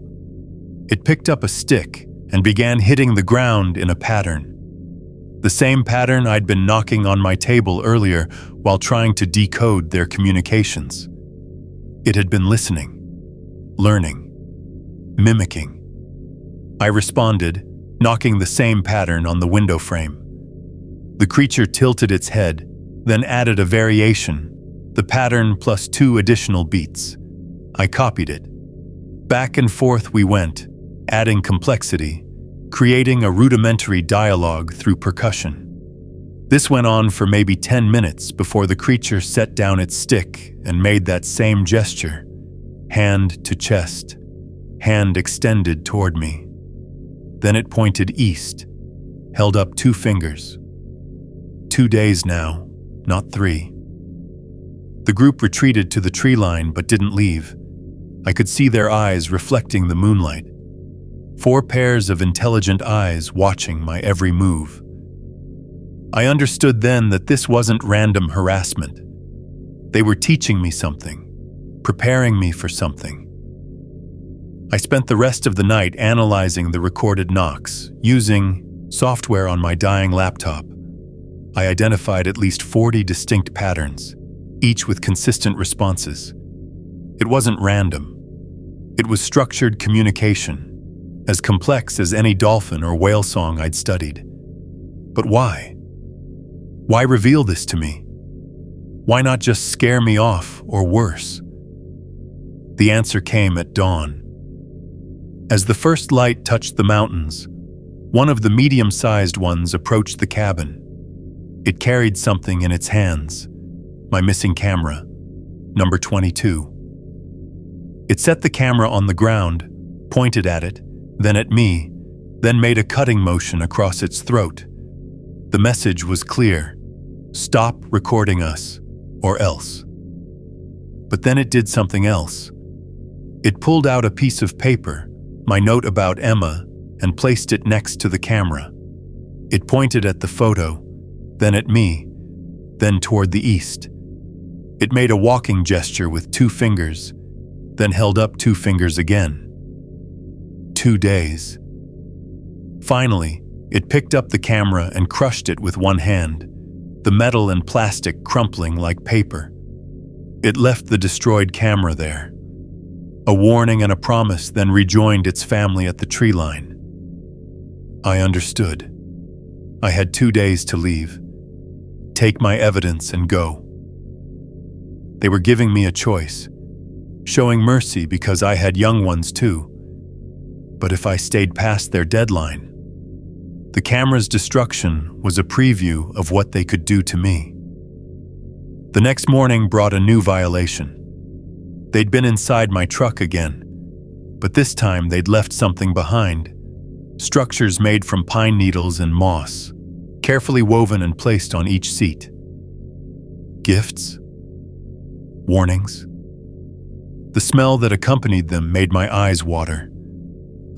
It picked up a stick and began hitting the ground in a pattern. The same pattern I'd been knocking on my table earlier while trying to decode their communications. It had been listening, learning, mimicking. I responded, knocking the same pattern on the window frame. The creature tilted its head, then added a variation, the pattern plus 2 additional beats. I copied it. Back and forth we went, adding complexity, creating a rudimentary dialogue through percussion. This went on for maybe 10 minutes before the creature set down its stick and made that same gesture, hand to chest, hand extended toward me. Then it pointed east, held up 2 fingers. 2 days now, not 3. The group retreated to the tree line but didn't leave. I could see their eyes reflecting the moonlight. 4 pairs of intelligent eyes watching my every move. I understood then that this wasn't random harassment. They were teaching me something, preparing me for something. I spent the rest of the night analyzing the recorded knocks, using software on my dying laptop. I identified at least 40 distinct patterns, each with consistent responses. It wasn't random. It was structured communication, as complex as any dolphin or whale song I'd studied. But why? Why reveal this to me? Why not just scare me off, or worse? The answer came at dawn. As the first light touched the mountains, one of the medium-sized ones approached the cabin. It carried something in its hands, my missing camera, number 22. It set the camera on the ground, pointed at it, then at me, then made a cutting motion across its throat. The message was clear: stop recording us, or else. But then it did something else. It pulled out a piece of paper, my note about Emma, and placed it next to the camera. It pointed at the photo, then at me, then toward the east. It made a walking gesture with 2 fingers, then held up 2 fingers again. 2 days. Finally, it picked up the camera and crushed it with one hand, the metal and plastic crumpling like paper. It left the destroyed camera there. A warning and a promise, then rejoined its family at the tree line. I understood. I had 2 days to leave. Take my evidence and go. They were giving me a choice, showing mercy because I had young ones too. But if I stayed past their deadline, the camera's destruction was a preview of what they could do to me. The next morning brought a new violation. They'd been inside my truck again, but this time they'd left something behind. Structures made from pine needles and moss, carefully woven and placed on each seat. Gifts? Warnings? The smell that accompanied them made my eyes water.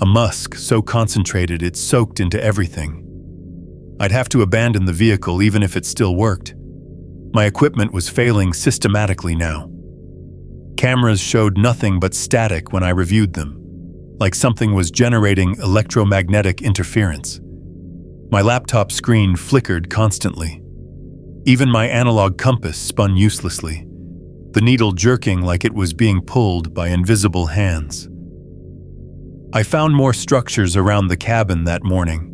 A musk so concentrated it soaked into everything. I'd have to abandon the vehicle even if it still worked. My equipment was failing systematically now. Cameras showed nothing but static when I reviewed them, like something was generating electromagnetic interference. My laptop screen flickered constantly. Even my analog compass spun uselessly, the needle jerking like it was being pulled by invisible hands. I found more structures around the cabin that morning.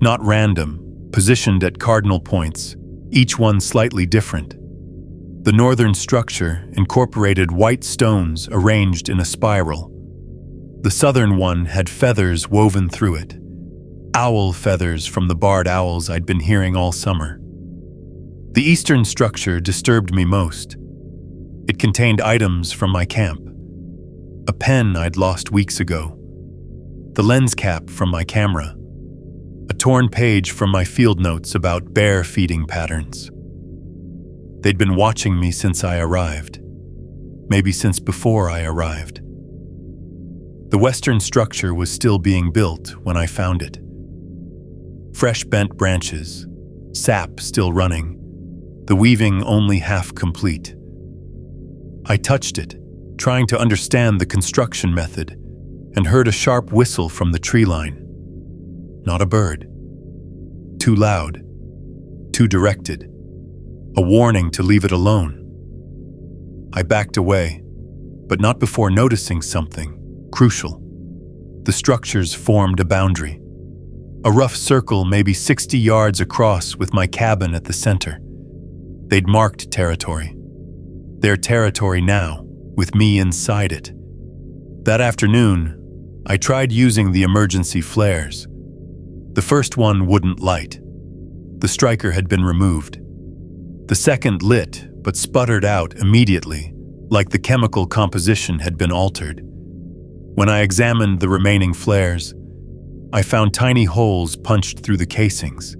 Not random, positioned at cardinal points, each one slightly different. The northern structure incorporated white stones arranged in a spiral. The southern one had feathers woven through it, owl feathers from the barred owls I'd been hearing all summer. The eastern structure disturbed me most. It contained items from my camp. A pen I'd lost weeks ago, the lens cap from my camera, a torn page from my field notes about bear feeding patterns. They'd been watching me since I arrived, maybe since before I arrived. The western structure was still being built when I found it. Fresh bent branches, sap still running, the weaving only half complete. I touched it, trying to understand the construction method, and heard a sharp whistle from the tree line. Not a bird. Too loud. too directed, a warning to leave it alone. I backed away, but not before noticing something crucial. The structures formed a boundary. A rough circle maybe 60 yards across with my cabin at the center. They'd marked territory. Their territory now, with me inside it. That afternoon, I tried using the emergency flares. The first one wouldn't light. The striker had been removed. The second lit, but sputtered out immediately, like the chemical composition had been altered. When I examined the remaining flares, I found tiny holes punched through the casings.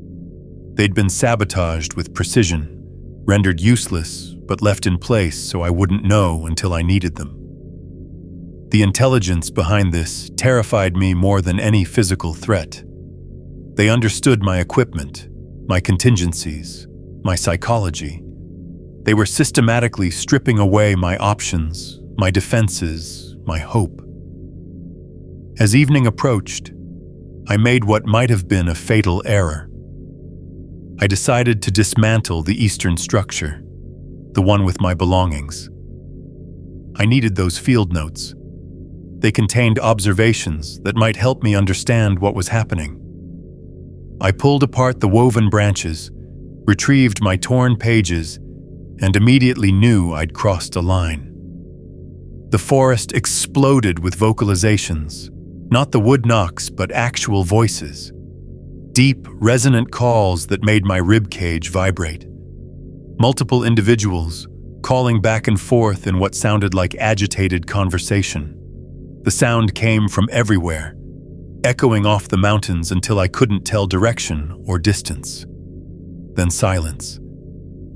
They'd been sabotaged with precision, rendered useless, but left in place so I wouldn't know until I needed them. The intelligence behind this terrified me more than any physical threat. They understood my equipment, my contingencies, my psychology. They were systematically stripping away my options, my defenses, my hope. As evening approached, I made what might have been a fatal error. I decided to dismantle the eastern structure, the one with my belongings. I needed those field notes. They contained observations that might help me understand what was happening. I pulled apart the woven branches, retrieved my torn pages, and immediately knew I'd crossed a line. The forest exploded with vocalizations, not the wood knocks, but actual voices. Deep, resonant calls that made my ribcage vibrate. Multiple individuals calling back and forth in what sounded like agitated conversation. The sound came from everywhere, echoing off the mountains until I couldn't tell direction or distance. Then silence.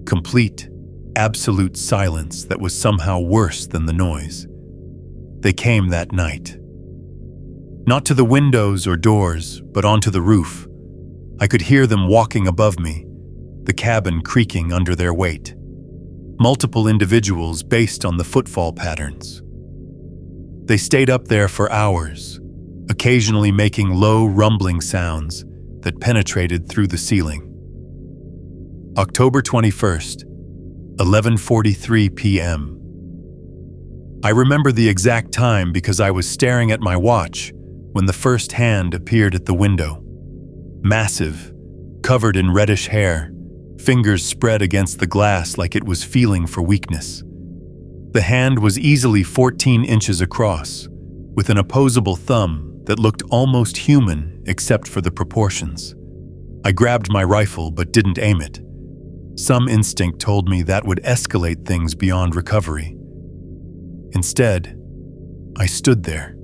Complete, absolute silence that was somehow worse than the noise. They came that night. Not to the windows or doors, but onto the roof. I could hear them walking above me, the cabin creaking under their weight. Multiple individuals based on the footfall patterns. They stayed up there for hours, occasionally making low rumbling sounds that penetrated through the ceiling. October 21st, 11:43 p.m. I remember the exact time because I was staring at my watch when the first hand appeared at the window. Massive, covered in reddish hair, fingers spread against the glass like it was feeling for weakness. The hand was easily 14 inches across, with an opposable thumb that looked almost human except for the proportions. I grabbed my rifle but didn't aim it. Some instinct told me that would escalate things beyond recovery. Instead, I stood there,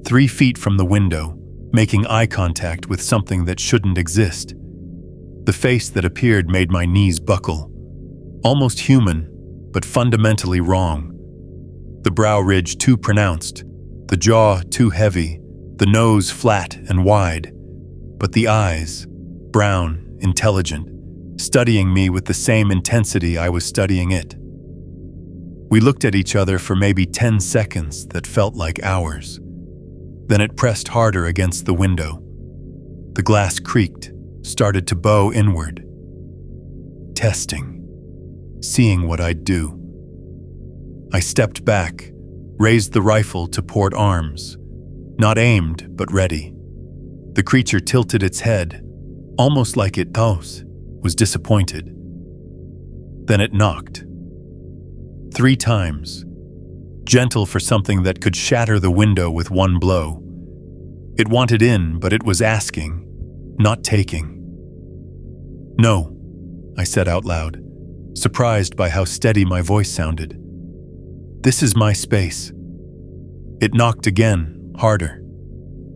3 feet from the window, making eye contact with something that shouldn't exist. The face that appeared made my knees buckle. Almost human, but fundamentally wrong. The brow ridge too pronounced, the jaw too heavy, the nose flat and wide. But the eyes, brown, intelligent, studying me with the same intensity I was studying it. We looked at each other for maybe 10 seconds that felt like hours. Then it pressed harder against the window. The glass creaked, started to bow inward. Testing, seeing what I'd do. I stepped back, raised the rifle to port arms, not aimed but ready. The creature tilted its head, almost like it was disappointed. Then it knocked. 3 times, gentle for something that could shatter the window with one blow. It wanted in, but it was asking, not taking. "No," I said out loud, surprised by how steady my voice sounded. "This is my space." It knocked again, harder.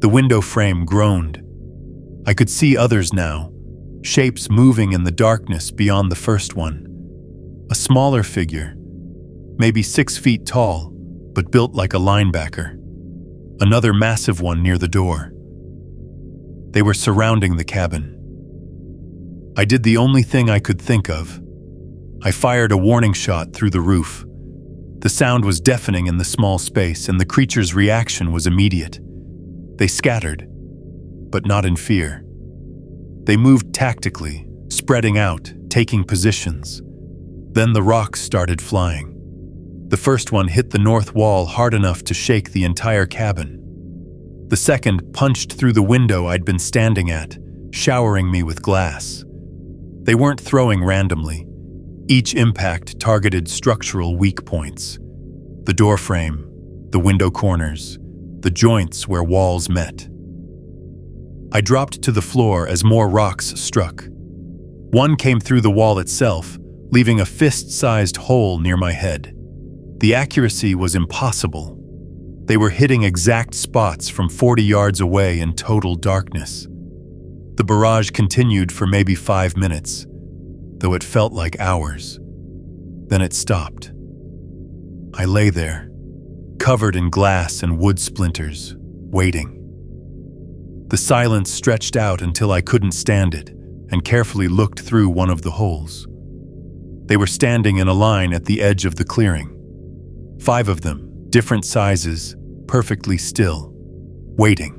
The window frame groaned. I could see others now, shapes moving in the darkness beyond the first one. A smaller figure, maybe 6 feet tall, but built like a linebacker. Another massive one near the door. They were surrounding the cabin. I did the only thing I could think of. I fired a warning shot through the roof. The sound was deafening in the small space, and the creature's reaction was immediate. They scattered, but not in fear. They moved tactically, spreading out, taking positions. Then the rocks started flying. The first one hit the north wall hard enough to shake the entire cabin. The second punched through the window I'd been standing at, showering me with glass. They weren't throwing randomly. Each impact targeted structural weak points. The door frame, the window corners, the joints where walls met. I dropped to the floor as more rocks struck. One came through the wall itself, leaving a fist-sized hole near my head. The accuracy was impossible. They were hitting exact spots from 40 yards away in total darkness. The barrage continued for maybe 5 minutes, though it felt like hours. Then it stopped. I lay there, covered in glass and wood splinters, waiting. The silence stretched out until I couldn't stand it and carefully looked through one of the holes. They were standing in a line at the edge of the clearing. 5 of them, different sizes, perfectly still, waiting.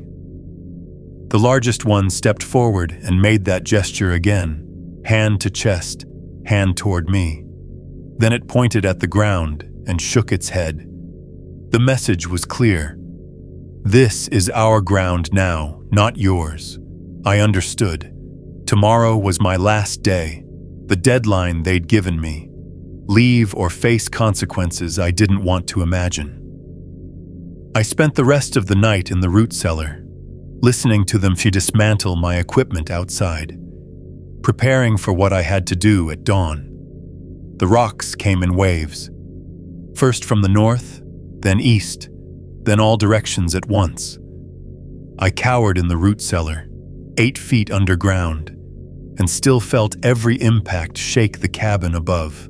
The largest one stepped forward and made that gesture again, hand to chest, hand toward me. Then it pointed at the ground and shook its head. The message was clear. This is our ground now, not yours. I understood. Tomorrow was my last day, the deadline they'd given me. Leave or face consequences I didn't want to imagine. I spent the rest of the night in the root cellar, listening to them dismantle my equipment outside, preparing for what I had to do at dawn. The rocks came in waves, first from the north, then east, then all directions at once. I cowered in the root cellar, 8 feet underground, and still felt every impact shake the cabin above.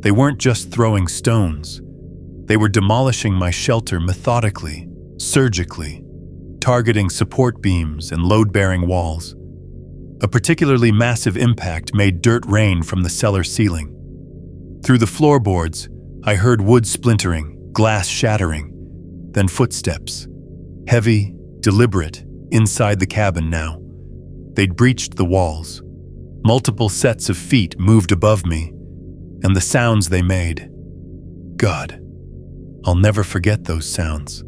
They weren't just throwing stones. They were demolishing my shelter methodically, surgically, targeting support beams and load-bearing walls. A particularly massive impact made dirt rain from the cellar ceiling. Through the floorboards, I heard wood splintering, glass shattering, then footsteps. Heavy, deliberate, inside the cabin now. They'd breached the walls. Multiple sets of feet moved above me, and the sounds they made. God, I'll never forget those sounds.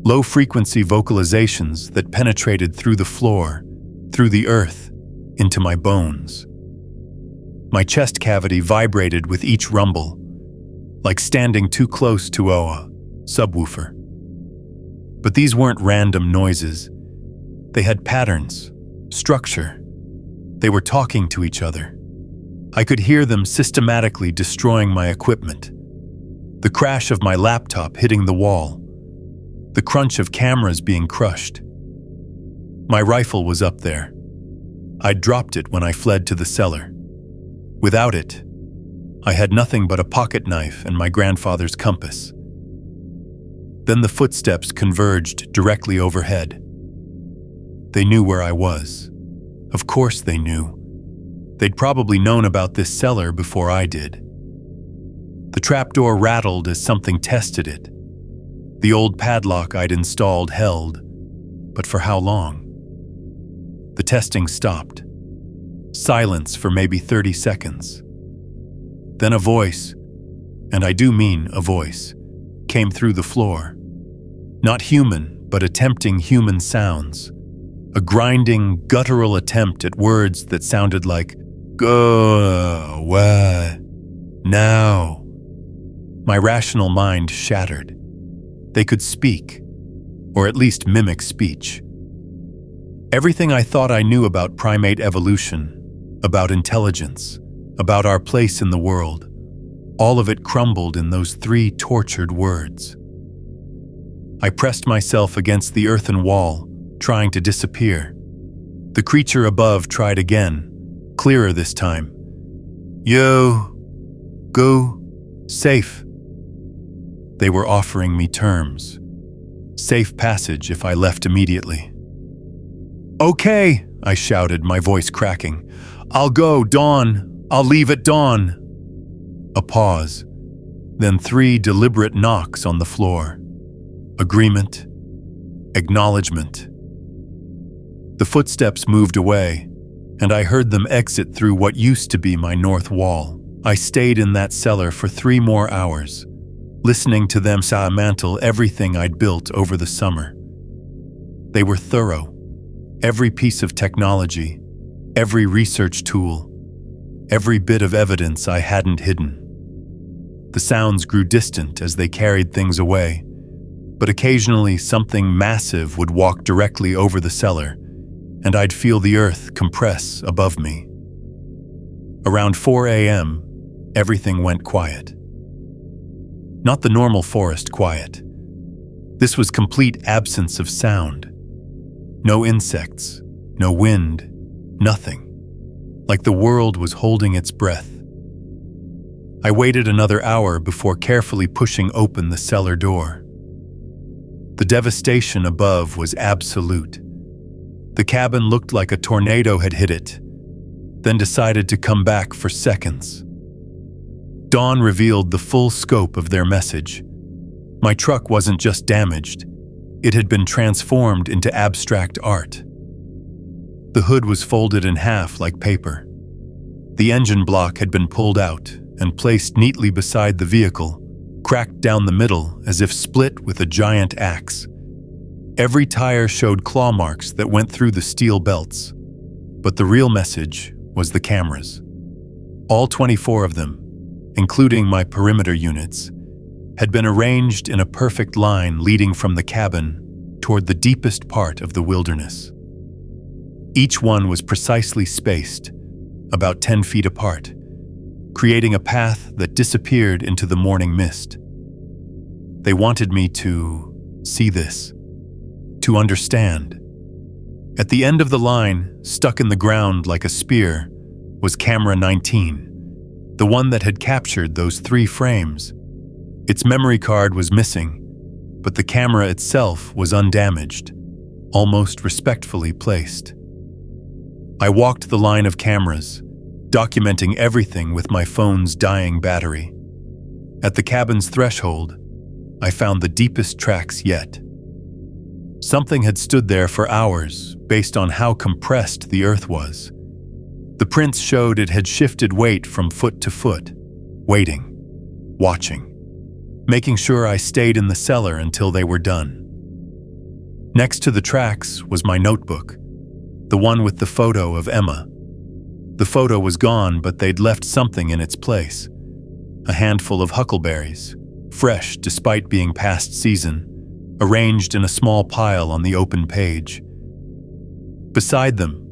Low-frequency vocalizations that penetrated through the floor, through the earth, into my bones. My chest cavity vibrated with each rumble, like standing too close to a subwoofer. But these weren't random noises. They had patterns, structure. They were talking to each other. I could hear them systematically destroying my equipment. The crash of my laptop hitting the wall. The crunch of cameras being crushed. My rifle was up there. I'd dropped it when I fled to the cellar. Without it, I had nothing but a pocket knife and my grandfather's compass. Then the footsteps converged directly overhead. They knew where I was. Of course they knew. They'd probably known about this cellar before I did. The trapdoor rattled as something tested it. The old padlock I'd installed held, but for how long? The testing stopped. Silence for maybe 30 seconds. Then a voice, and I do mean a voice, came through the floor. Not human, but attempting human sounds. A grinding, guttural attempt at words that sounded like, go, away, now. My rational mind shattered. They could speak, or at least mimic speech. Everything I thought I knew about primate evolution, about intelligence, about our place in the world, all of it crumbled in those 3 tortured words. I pressed myself against the earthen wall, trying to disappear. The creature above tried again, clearer this time. Yo, go, safe. They were offering me terms. Safe passage if I left immediately. Okay, I shouted, my voice cracking. I'll go, dawn. I'll leave at dawn. A pause, then 3 deliberate knocks on the floor. Agreement, acknowledgement. The footsteps moved away, and I heard them exit through what used to be my north wall. I stayed in that cellar for 3 more hours, listening to them dismantle everything I'd built over the summer. They were thorough. Every piece of technology, every research tool, every bit of evidence I hadn't hidden. The sounds grew distant as they carried things away, but occasionally something massive would walk directly over the cellar, and I'd feel the earth compress above me. Around 4 a.m., everything went quiet. Not the normal forest quiet. This was complete absence of sound. No insects, no wind, nothing. Like the world was holding its breath. I waited another hour before carefully pushing open the cellar door. The devastation above was absolute. The cabin looked like a tornado had hit it, then decided to come back for seconds. Dawn revealed the full scope of their message. My truck wasn't just damaged, it had been transformed into abstract art. The hood was folded in half like paper. The engine block had been pulled out and placed neatly beside the vehicle, cracked down the middle as if split with a giant axe. Every tire showed claw marks that went through the steel belts, but the real message was the cameras. All 24 of them, including my perimeter units, had been arranged in a perfect line leading from the cabin toward the deepest part of the wilderness. Each one was precisely spaced, about 10 feet apart, creating a path that disappeared into the morning mist. They wanted me to see this, to understand. At the end of the line, stuck in the ground like a spear, was camera 19, the one that had captured those 3 frames. Its memory card was missing, but the camera itself was undamaged, almost respectfully placed. I walked the line of cameras, documenting everything with my phone's dying battery. At the cabin's threshold, I found the deepest tracks yet. Something had stood there for hours based on how compressed the earth was. The prints showed it had shifted weight from foot to foot, waiting, watching, making sure I stayed in the cellar until they were done. Next to the tracks was my notebook, the one with the photo of Emma. The photo was gone, but they'd left something in its place. A handful of huckleberries, fresh despite being past season, arranged in a small pile on the open page. Beside them,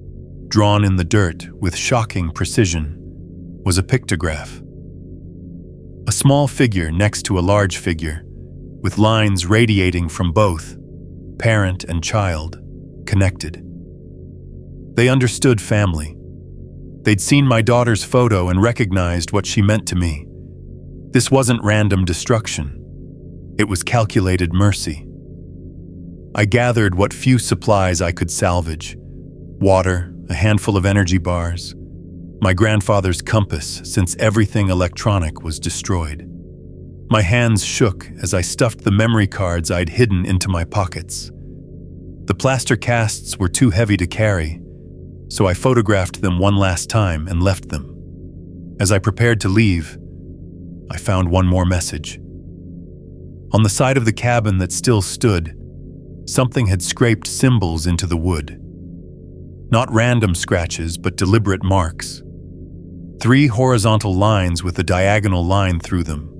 drawn in the dirt with shocking precision, was a pictograph. A small figure next to a large figure, with lines radiating from both, parent and child, connected. They understood family. They'd seen my daughter's photo and recognized what she meant to me. This wasn't random destruction. It was calculated mercy. I gathered what few supplies I could salvage: water, a handful of energy bars, my grandfather's compass, since everything electronic was destroyed. My hands shook as I stuffed the memory cards I'd hidden into my pockets. The plaster casts were too heavy to carry, so I photographed them one last time and left them. As I prepared to leave, I found one more message. On the side of the cabin that still stood, something had scraped symbols into the wood. Not random scratches, but deliberate marks. 3 horizontal lines with a diagonal line through them,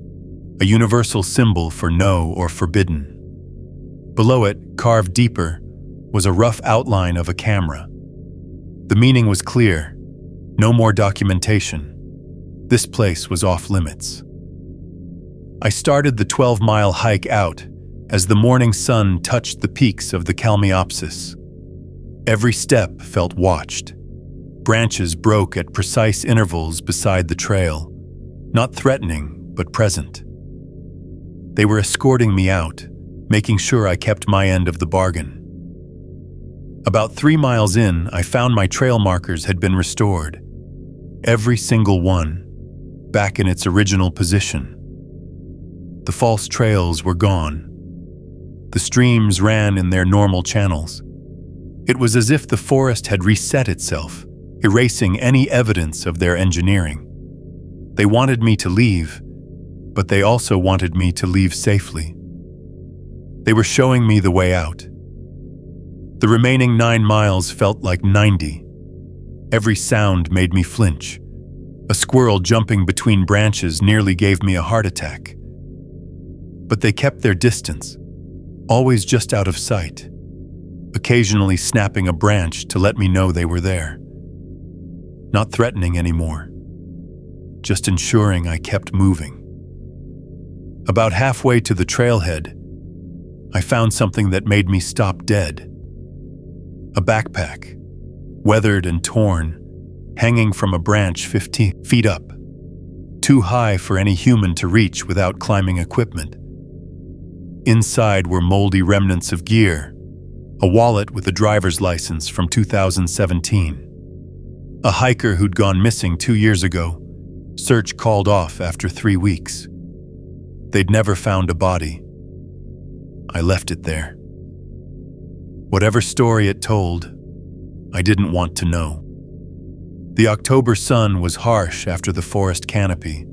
a universal symbol for no or forbidden. Below it, carved deeper, was a rough outline of a camera. The meaning was clear: no more documentation. This place was off limits. I started the 12-mile hike out as the morning sun touched the peaks of the Kalmiopsis. Every step felt watched. Branches broke at precise intervals beside the trail, not threatening, but present. They were escorting me out, making sure I kept my end of the bargain. About 3 miles in, I found my trail markers had been restored. Every single one, back in its original position. The false trails were gone. The streams ran in their normal channels. It was as if the forest had reset itself, erasing any evidence of their engineering. They wanted me to leave, but they also wanted me to leave safely. They were showing me the way out. The remaining 9 miles felt like 90. Every sound made me flinch. A squirrel jumping between branches nearly gave me a heart attack. But they kept their distance, always just out of sight, occasionally snapping a branch to let me know they were there. Not threatening anymore, just ensuring I kept moving. About halfway to the trailhead, I found something that made me stop dead. A backpack, weathered and torn, hanging from a branch 50 feet up, too high for any human to reach without climbing equipment. Inside were moldy remnants of gear, a wallet with a driver's license from 2017. A hiker who'd gone missing 2 years ago, search called off after 3 weeks. They'd never found a body. I left it there. Whatever story it told, I didn't want to know. The October sun was harsh after the forest canopy,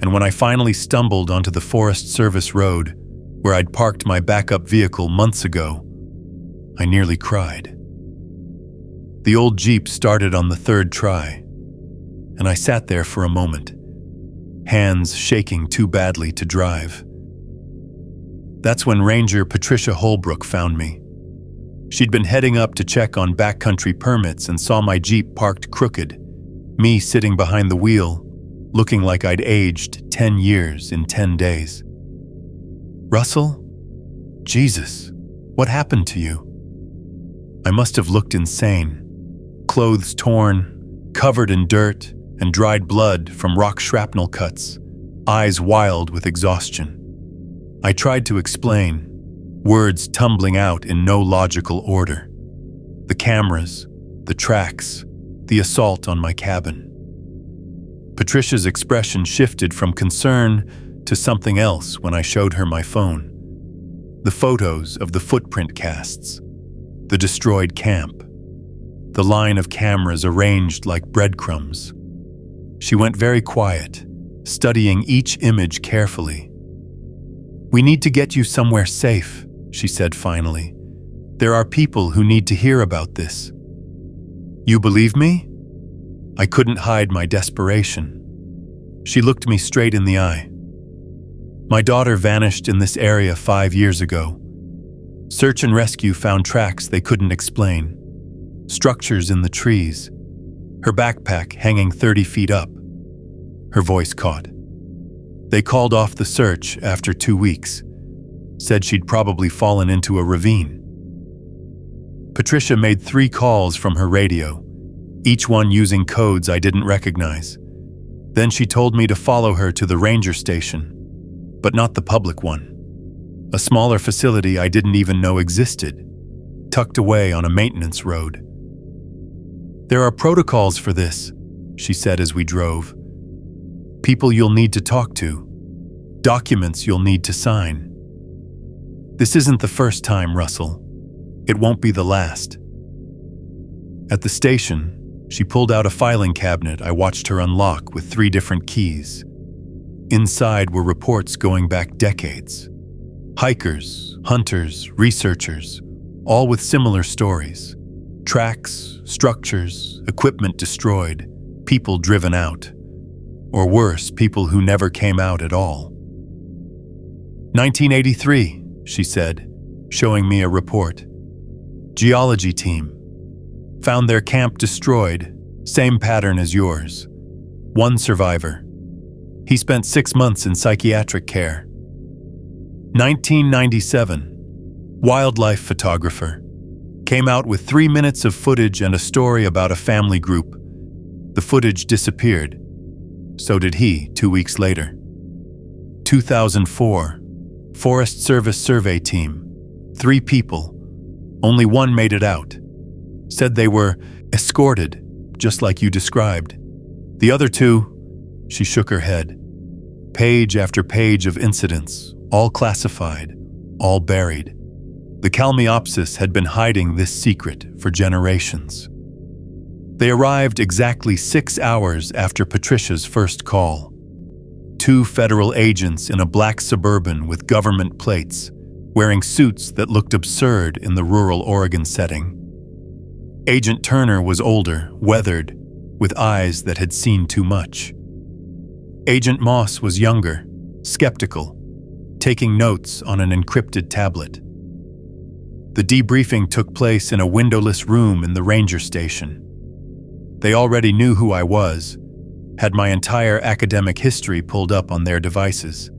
and when I finally stumbled onto the Forest Service road, where I'd parked my backup vehicle months ago, I nearly cried. The old Jeep started on the 3rd try, and I sat there for a moment, hands shaking too badly to drive. That's when Ranger Patricia Holbrook found me. She'd been heading up to check on backcountry permits and saw my Jeep parked crooked, me sitting behind the wheel, looking like I'd aged 10 years in 10 days. "Russell? Jesus, what happened to you?" I must have looked insane. Clothes torn, covered in dirt and dried blood from rock shrapnel cuts, eyes wild with exhaustion. I tried to explain, words tumbling out in no logical order. The cameras, the tracks, the assault on my cabin. Patricia's expression shifted from concern to something else when I showed her my phone. The photos of the footprint casts, the destroyed camp, the line of cameras arranged like breadcrumbs. She went very quiet, studying each image carefully. "We need to get you somewhere safe," she said finally. "There are people who need to hear about this." "You believe me?" I couldn't hide my desperation. She looked me straight in the eye. "My daughter vanished in this area 5 years ago. Search and rescue found tracks they couldn't explain, structures in the trees, her backpack hanging 30 feet up." Her voice caught. "They called off the search after 2 weeks, said she'd probably fallen into a ravine." Patricia made 3 calls from her radio, each one using codes I didn't recognize. Then she told me to follow her to the ranger station, but not the public one. A smaller facility I didn't even know existed, tucked away on a maintenance road. "There are protocols for this," she said as we drove. "People you'll need to talk to, documents you'll need to sign. This isn't the first time, Russell. It won't be the last." At the station, she pulled out a filing cabinet I watched her unlock with 3 different keys. Inside were reports going back decades. Hikers, hunters, researchers, all with similar stories. Tracks, structures, equipment destroyed, people driven out. Or worse, people who never came out at all. 1983, she said, showing me a report. Geology team. Found their camp destroyed, same pattern as yours. 1 survivor. He spent 6 months in psychiatric care. 1997, wildlife photographer. Came out with 3 minutes of footage and a story about a family group. The footage disappeared. So did he 2 weeks later. 2004, Forest Service survey team. 3 people. Only 1 made it out. Said they were escorted, just like you described. The other 2, she shook her head. Page after page of incidents, all classified, all buried. The Kalmiopsis had been hiding this secret for generations. They arrived exactly 6 hours after Patricia's first call. 2 federal agents in a black Suburban with government plates, wearing suits that looked absurd in the rural Oregon setting. Agent Turner was older, weathered, with eyes that had seen too much. Agent Moss was younger, skeptical, taking notes on an encrypted tablet. The debriefing took place in a windowless room in the ranger station. They already knew who I was, had my entire academic history pulled up on their devices.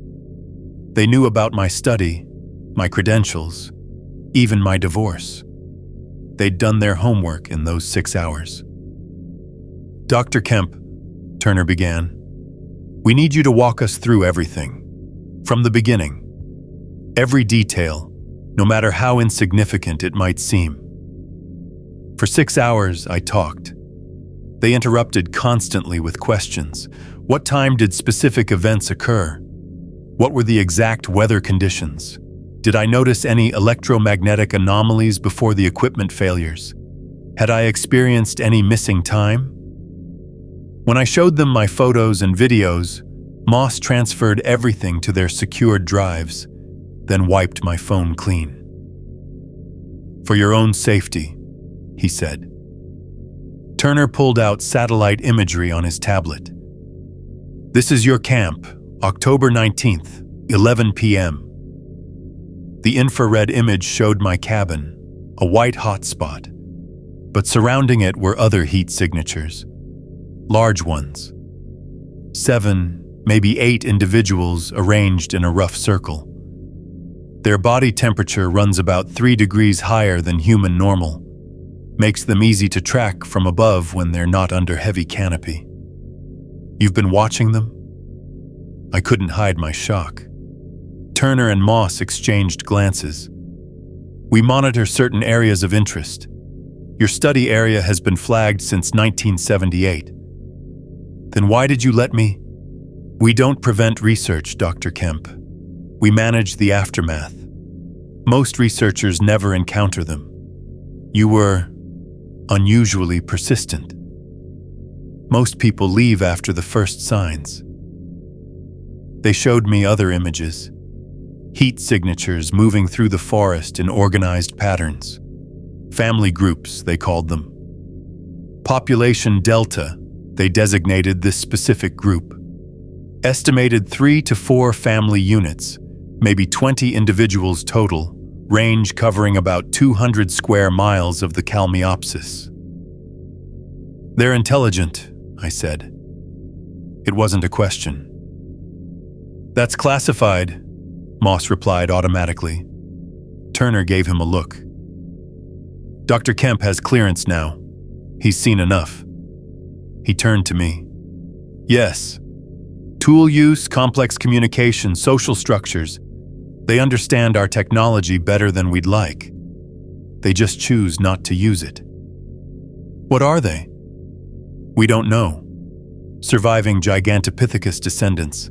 They knew about my study, my credentials, even my divorce. They'd done their homework in those 6 hours. "Dr. Kemp," Turner began, "we need you to walk us through everything, from the beginning. Every detail, no matter how insignificant it might seem." For 6 hours, I talked. They interrupted constantly with questions. What time did specific events occur? What were the exact weather conditions? Did I notice any electromagnetic anomalies before the equipment failures? Had I experienced any missing time? When I showed them my photos and videos, Moss transferred everything to their secured drives, then wiped my phone clean. "For your own safety," he said. Turner pulled out satellite imagery on his tablet. "This is your camp, October 19th, 11 p.m. The infrared image showed my cabin, a white hotspot, but surrounding it were other heat signatures, large ones. 7, maybe 8 individuals arranged in a rough circle. Their body temperature runs about 3 degrees higher than human normal, makes them easy to track from above when they're not under heavy canopy. You've been watching them?" I couldn't hide my shock. Turner and Moss exchanged glances. "We monitor certain areas of interest. Your study area has been flagged since 1978. Then why did you let me?" "We don't prevent research, Dr. Kemp. We manage the aftermath. Most researchers never encounter them. You were unusually persistent. Most people leave after the first signs." They showed me other images. Heat signatures moving through the forest in organized patterns. Family groups, they called them. Population Delta, they designated this specific group. Estimated 3 to 4 family units, maybe 20 individuals total, range covering about 200 square miles of the Kalmiopsis. "They're intelligent," I said. It wasn't a question. "That's classified," Moss replied automatically. Turner gave him a look. "Dr. Kemp has clearance now. He's seen enough." He turned to me. "Yes. Tool use, complex communication, social structures. They understand our technology better than we'd like. They just choose not to use it." "What are they?" "We don't know. Surviving Gigantopithecus descendants.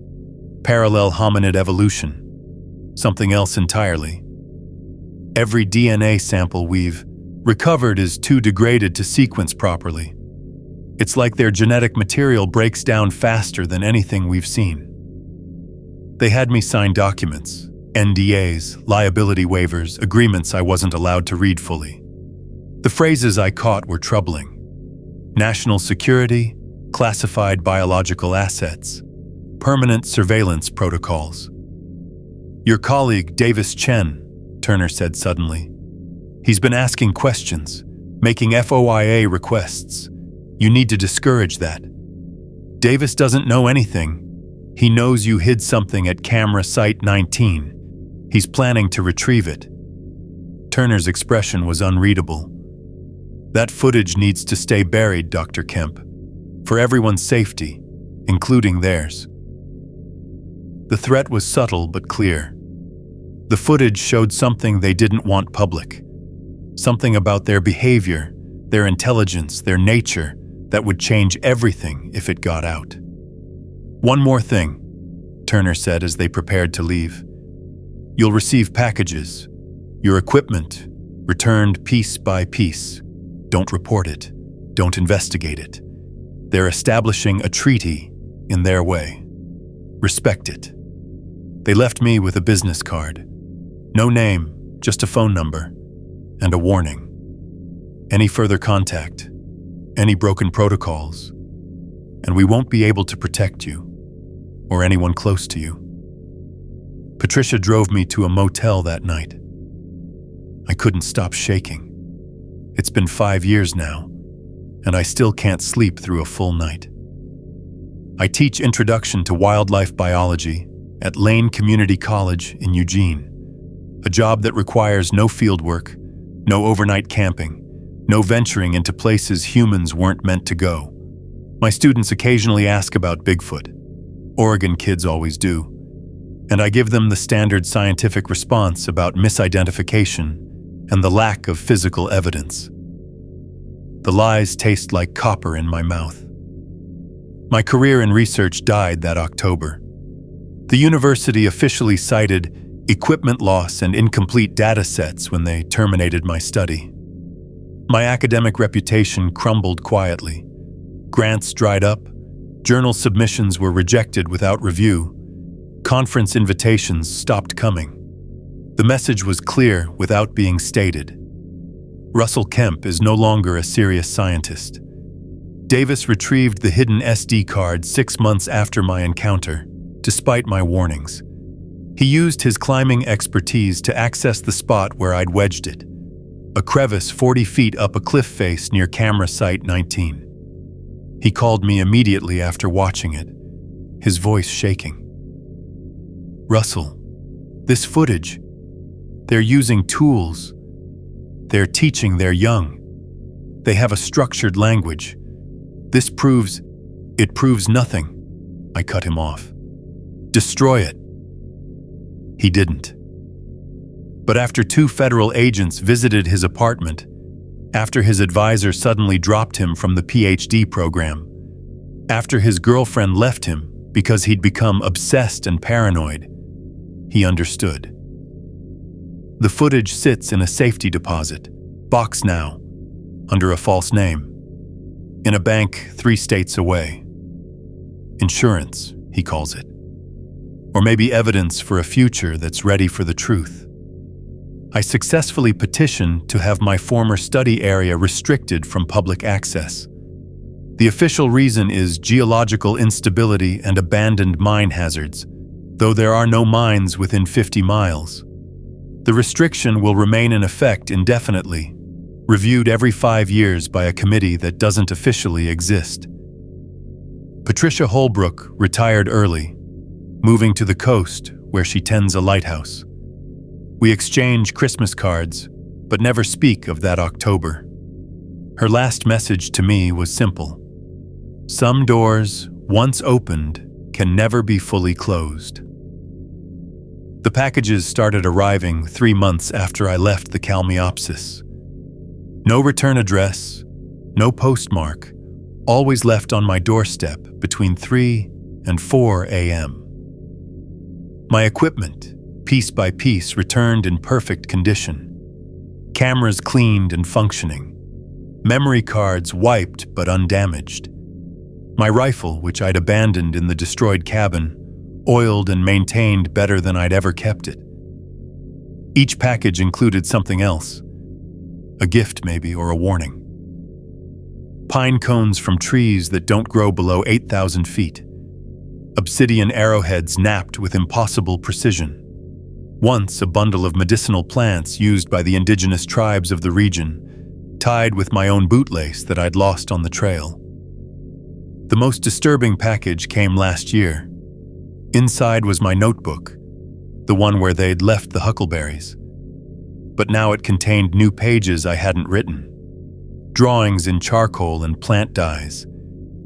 Parallel hominid evolution. Something else entirely. Every DNA sample we've recovered is too degraded to sequence properly. It's like their genetic material breaks down faster than anything we've seen." They had me sign documents, NDAs, liability waivers, agreements I wasn't allowed to read fully. The phrases I caught were troubling. National security, classified biological assets, permanent surveillance protocols. "Your colleague, Davis Chen," Turner said suddenly. "He's been asking questions, making FOIA requests. You need to discourage that. Davis doesn't know anything. He knows you hid something at camera site 19. He's planning to retrieve it." Turner's expression was unreadable. "That footage needs to stay buried, Dr. Kemp, for everyone's safety, including theirs." The threat was subtle but clear. The footage showed something they didn't want public. Something about their behavior, their intelligence, their nature, that would change everything if it got out. "One more thing," Turner said as they prepared to leave. "You'll receive packages. Your equipment, returned piece by piece. Don't report it. Don't investigate it. They're establishing a treaty in their way. Respect it. They left me with a business card. No name, just a phone number, and a warning. Any further contact, any broken protocols, and we won't be able to protect you, or anyone close to you. Patricia drove me to a motel that night. I couldn't stop shaking. It's been 5 years now, and I still can't sleep through a full night. I teach Introduction to Wildlife Biology at Lane Community College in Eugene, a job that requires no field work, no overnight camping, no venturing into places humans weren't meant to go. My students occasionally ask about Bigfoot. Oregon kids always do. And I give them the standard scientific response about misidentification and the lack of physical evidence. The lies taste like copper in my mouth. My career in research died that October. The university officially cited equipment loss and incomplete data sets when they terminated my study. My academic reputation crumbled quietly. Grants dried up, journal submissions were rejected without review, conference invitations stopped coming. The message was clear without being stated. Russell Kemp is no longer a serious scientist. Davis retrieved the hidden SD card 6 months after my encounter, despite my warnings. He used his climbing expertise to access the spot where I'd wedged it, a crevice 40 feet up a cliff face near camera site 19. He called me immediately after watching it, his voice shaking. Russell, this footage, they're using tools. They're teaching their young. They have a structured language. It proves nothing. I cut him off. Destroy it. He didn't. But after 2 federal agents visited his apartment, after his advisor suddenly dropped him from the PhD program, after his girlfriend left him because he'd become obsessed and paranoid, he understood. The footage sits in a safety deposit, box now, under a false name, in a bank 3 states away. Insurance, he calls it. Or maybe evidence for a future that's ready for the truth. I successfully petitioned to have my former study area restricted from public access. The official reason is geological instability and abandoned mine hazards, though there are no mines within 50 miles. The restriction will remain in effect indefinitely, reviewed every 5 years by a committee that doesn't officially exist. Patricia Holbrook retired early, moving to the coast where she tends a lighthouse. We exchange Christmas cards, but never speak of that October. Her last message to me was simple. Some doors, once opened, can never be fully closed. The packages started arriving 3 months after I left the Kalmiopsis. No return address, no postmark, always left on my doorstep between 3 and 4 a.m. My equipment, piece by piece, returned in perfect condition. Cameras cleaned and functioning. Memory cards wiped but undamaged. My rifle, which I'd abandoned in the destroyed cabin, oiled and maintained better than I'd ever kept it. Each package included something else. A gift maybe, or a warning. Pine cones from trees that don't grow below 8,000 feet. Obsidian arrowheads napped with impossible precision. Once a bundle of medicinal plants used by the indigenous tribes of the region, tied with my own bootlace that I'd lost on the trail. The most disturbing package came last year. Inside was my notebook, the one where they'd left the huckleberries. But now it contained new pages I hadn't written. Drawings in charcoal and plant dyes,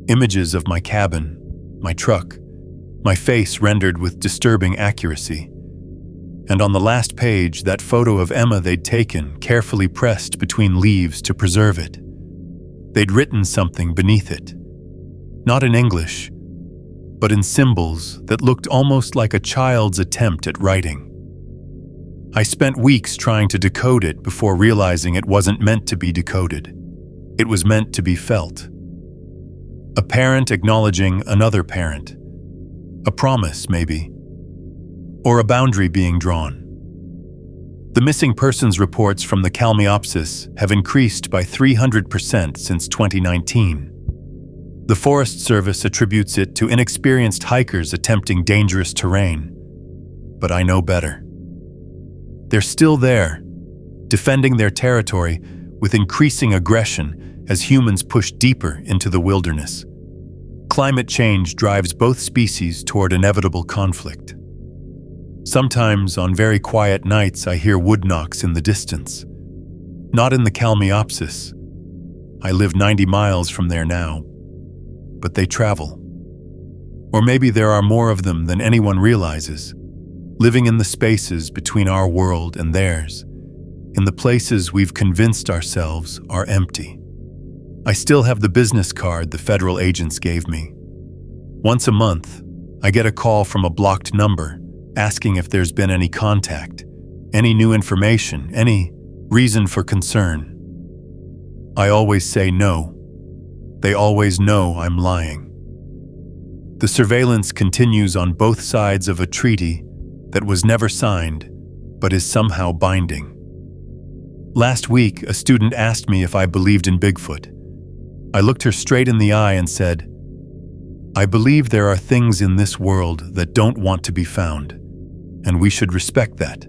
images of my cabin, my truck, my face rendered with disturbing accuracy. And on the last page, that photo of Emma they'd taken, carefully pressed between leaves to preserve it. They'd written something beneath it. Not in English, but in symbols that looked almost like a child's attempt at writing. I spent weeks trying to decode it before realizing it wasn't meant to be decoded. It was meant to be felt. A parent acknowledging another parent. A promise, maybe. Or a boundary being drawn. The missing persons reports from the Kalmiopsis have increased by 300% since 2019. The Forest Service attributes it to inexperienced hikers attempting dangerous terrain. But I know better. They're still there, defending their territory with increasing aggression as humans push deeper into the wilderness. Climate change drives both species toward inevitable conflict. Sometimes, on very quiet nights, I hear wood knocks in the distance. Not in the Kalmiopsis. I live 90 miles from there now. But they travel. Or maybe there are more of them than anyone realizes, living in the spaces between our world and theirs, in the places we've convinced ourselves are empty. I still have the business card the federal agents gave me. Once a month, I get a call from a blocked number asking if there's been any contact, any new information, any reason for concern. I always say no. They always know I'm lying. The surveillance continues on both sides of a treaty that was never signed, but is somehow binding. Last week, a student asked me if I believed in Bigfoot. I looked her straight in the eye and said, "I believe there are things in this world that don't want to be found, and we should respect that."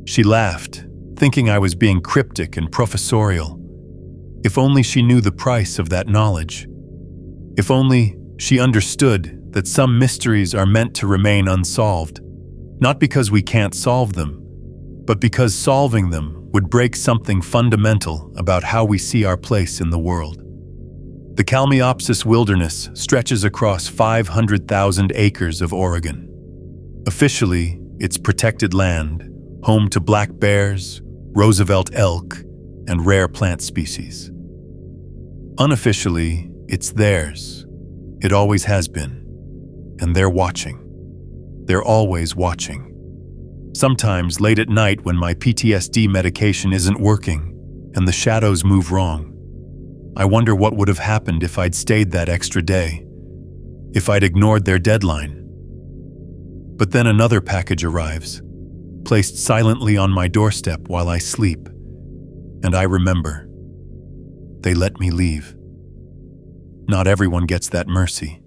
She laughed, thinking I was being cryptic and professorial. If only she knew the price of that knowledge. If only she understood that some mysteries are meant to remain unsolved, not because we can't solve them, but because solving them would break something fundamental about how we see our place in the world. The Kalmiopsis wilderness stretches across 500,000 acres of Oregon. Officially, it's protected land, home to black bears, Roosevelt elk, and rare plant species. Unofficially, it's theirs. It always has been. And they're watching. They're always watching. Sometimes late at night when my PTSD medication isn't working and the shadows move wrong, I wonder what would have happened if I'd stayed that extra day, if I'd ignored their deadline. But then another package arrives, placed silently on my doorstep while I sleep, and I remember. They let me leave. Not everyone gets that mercy.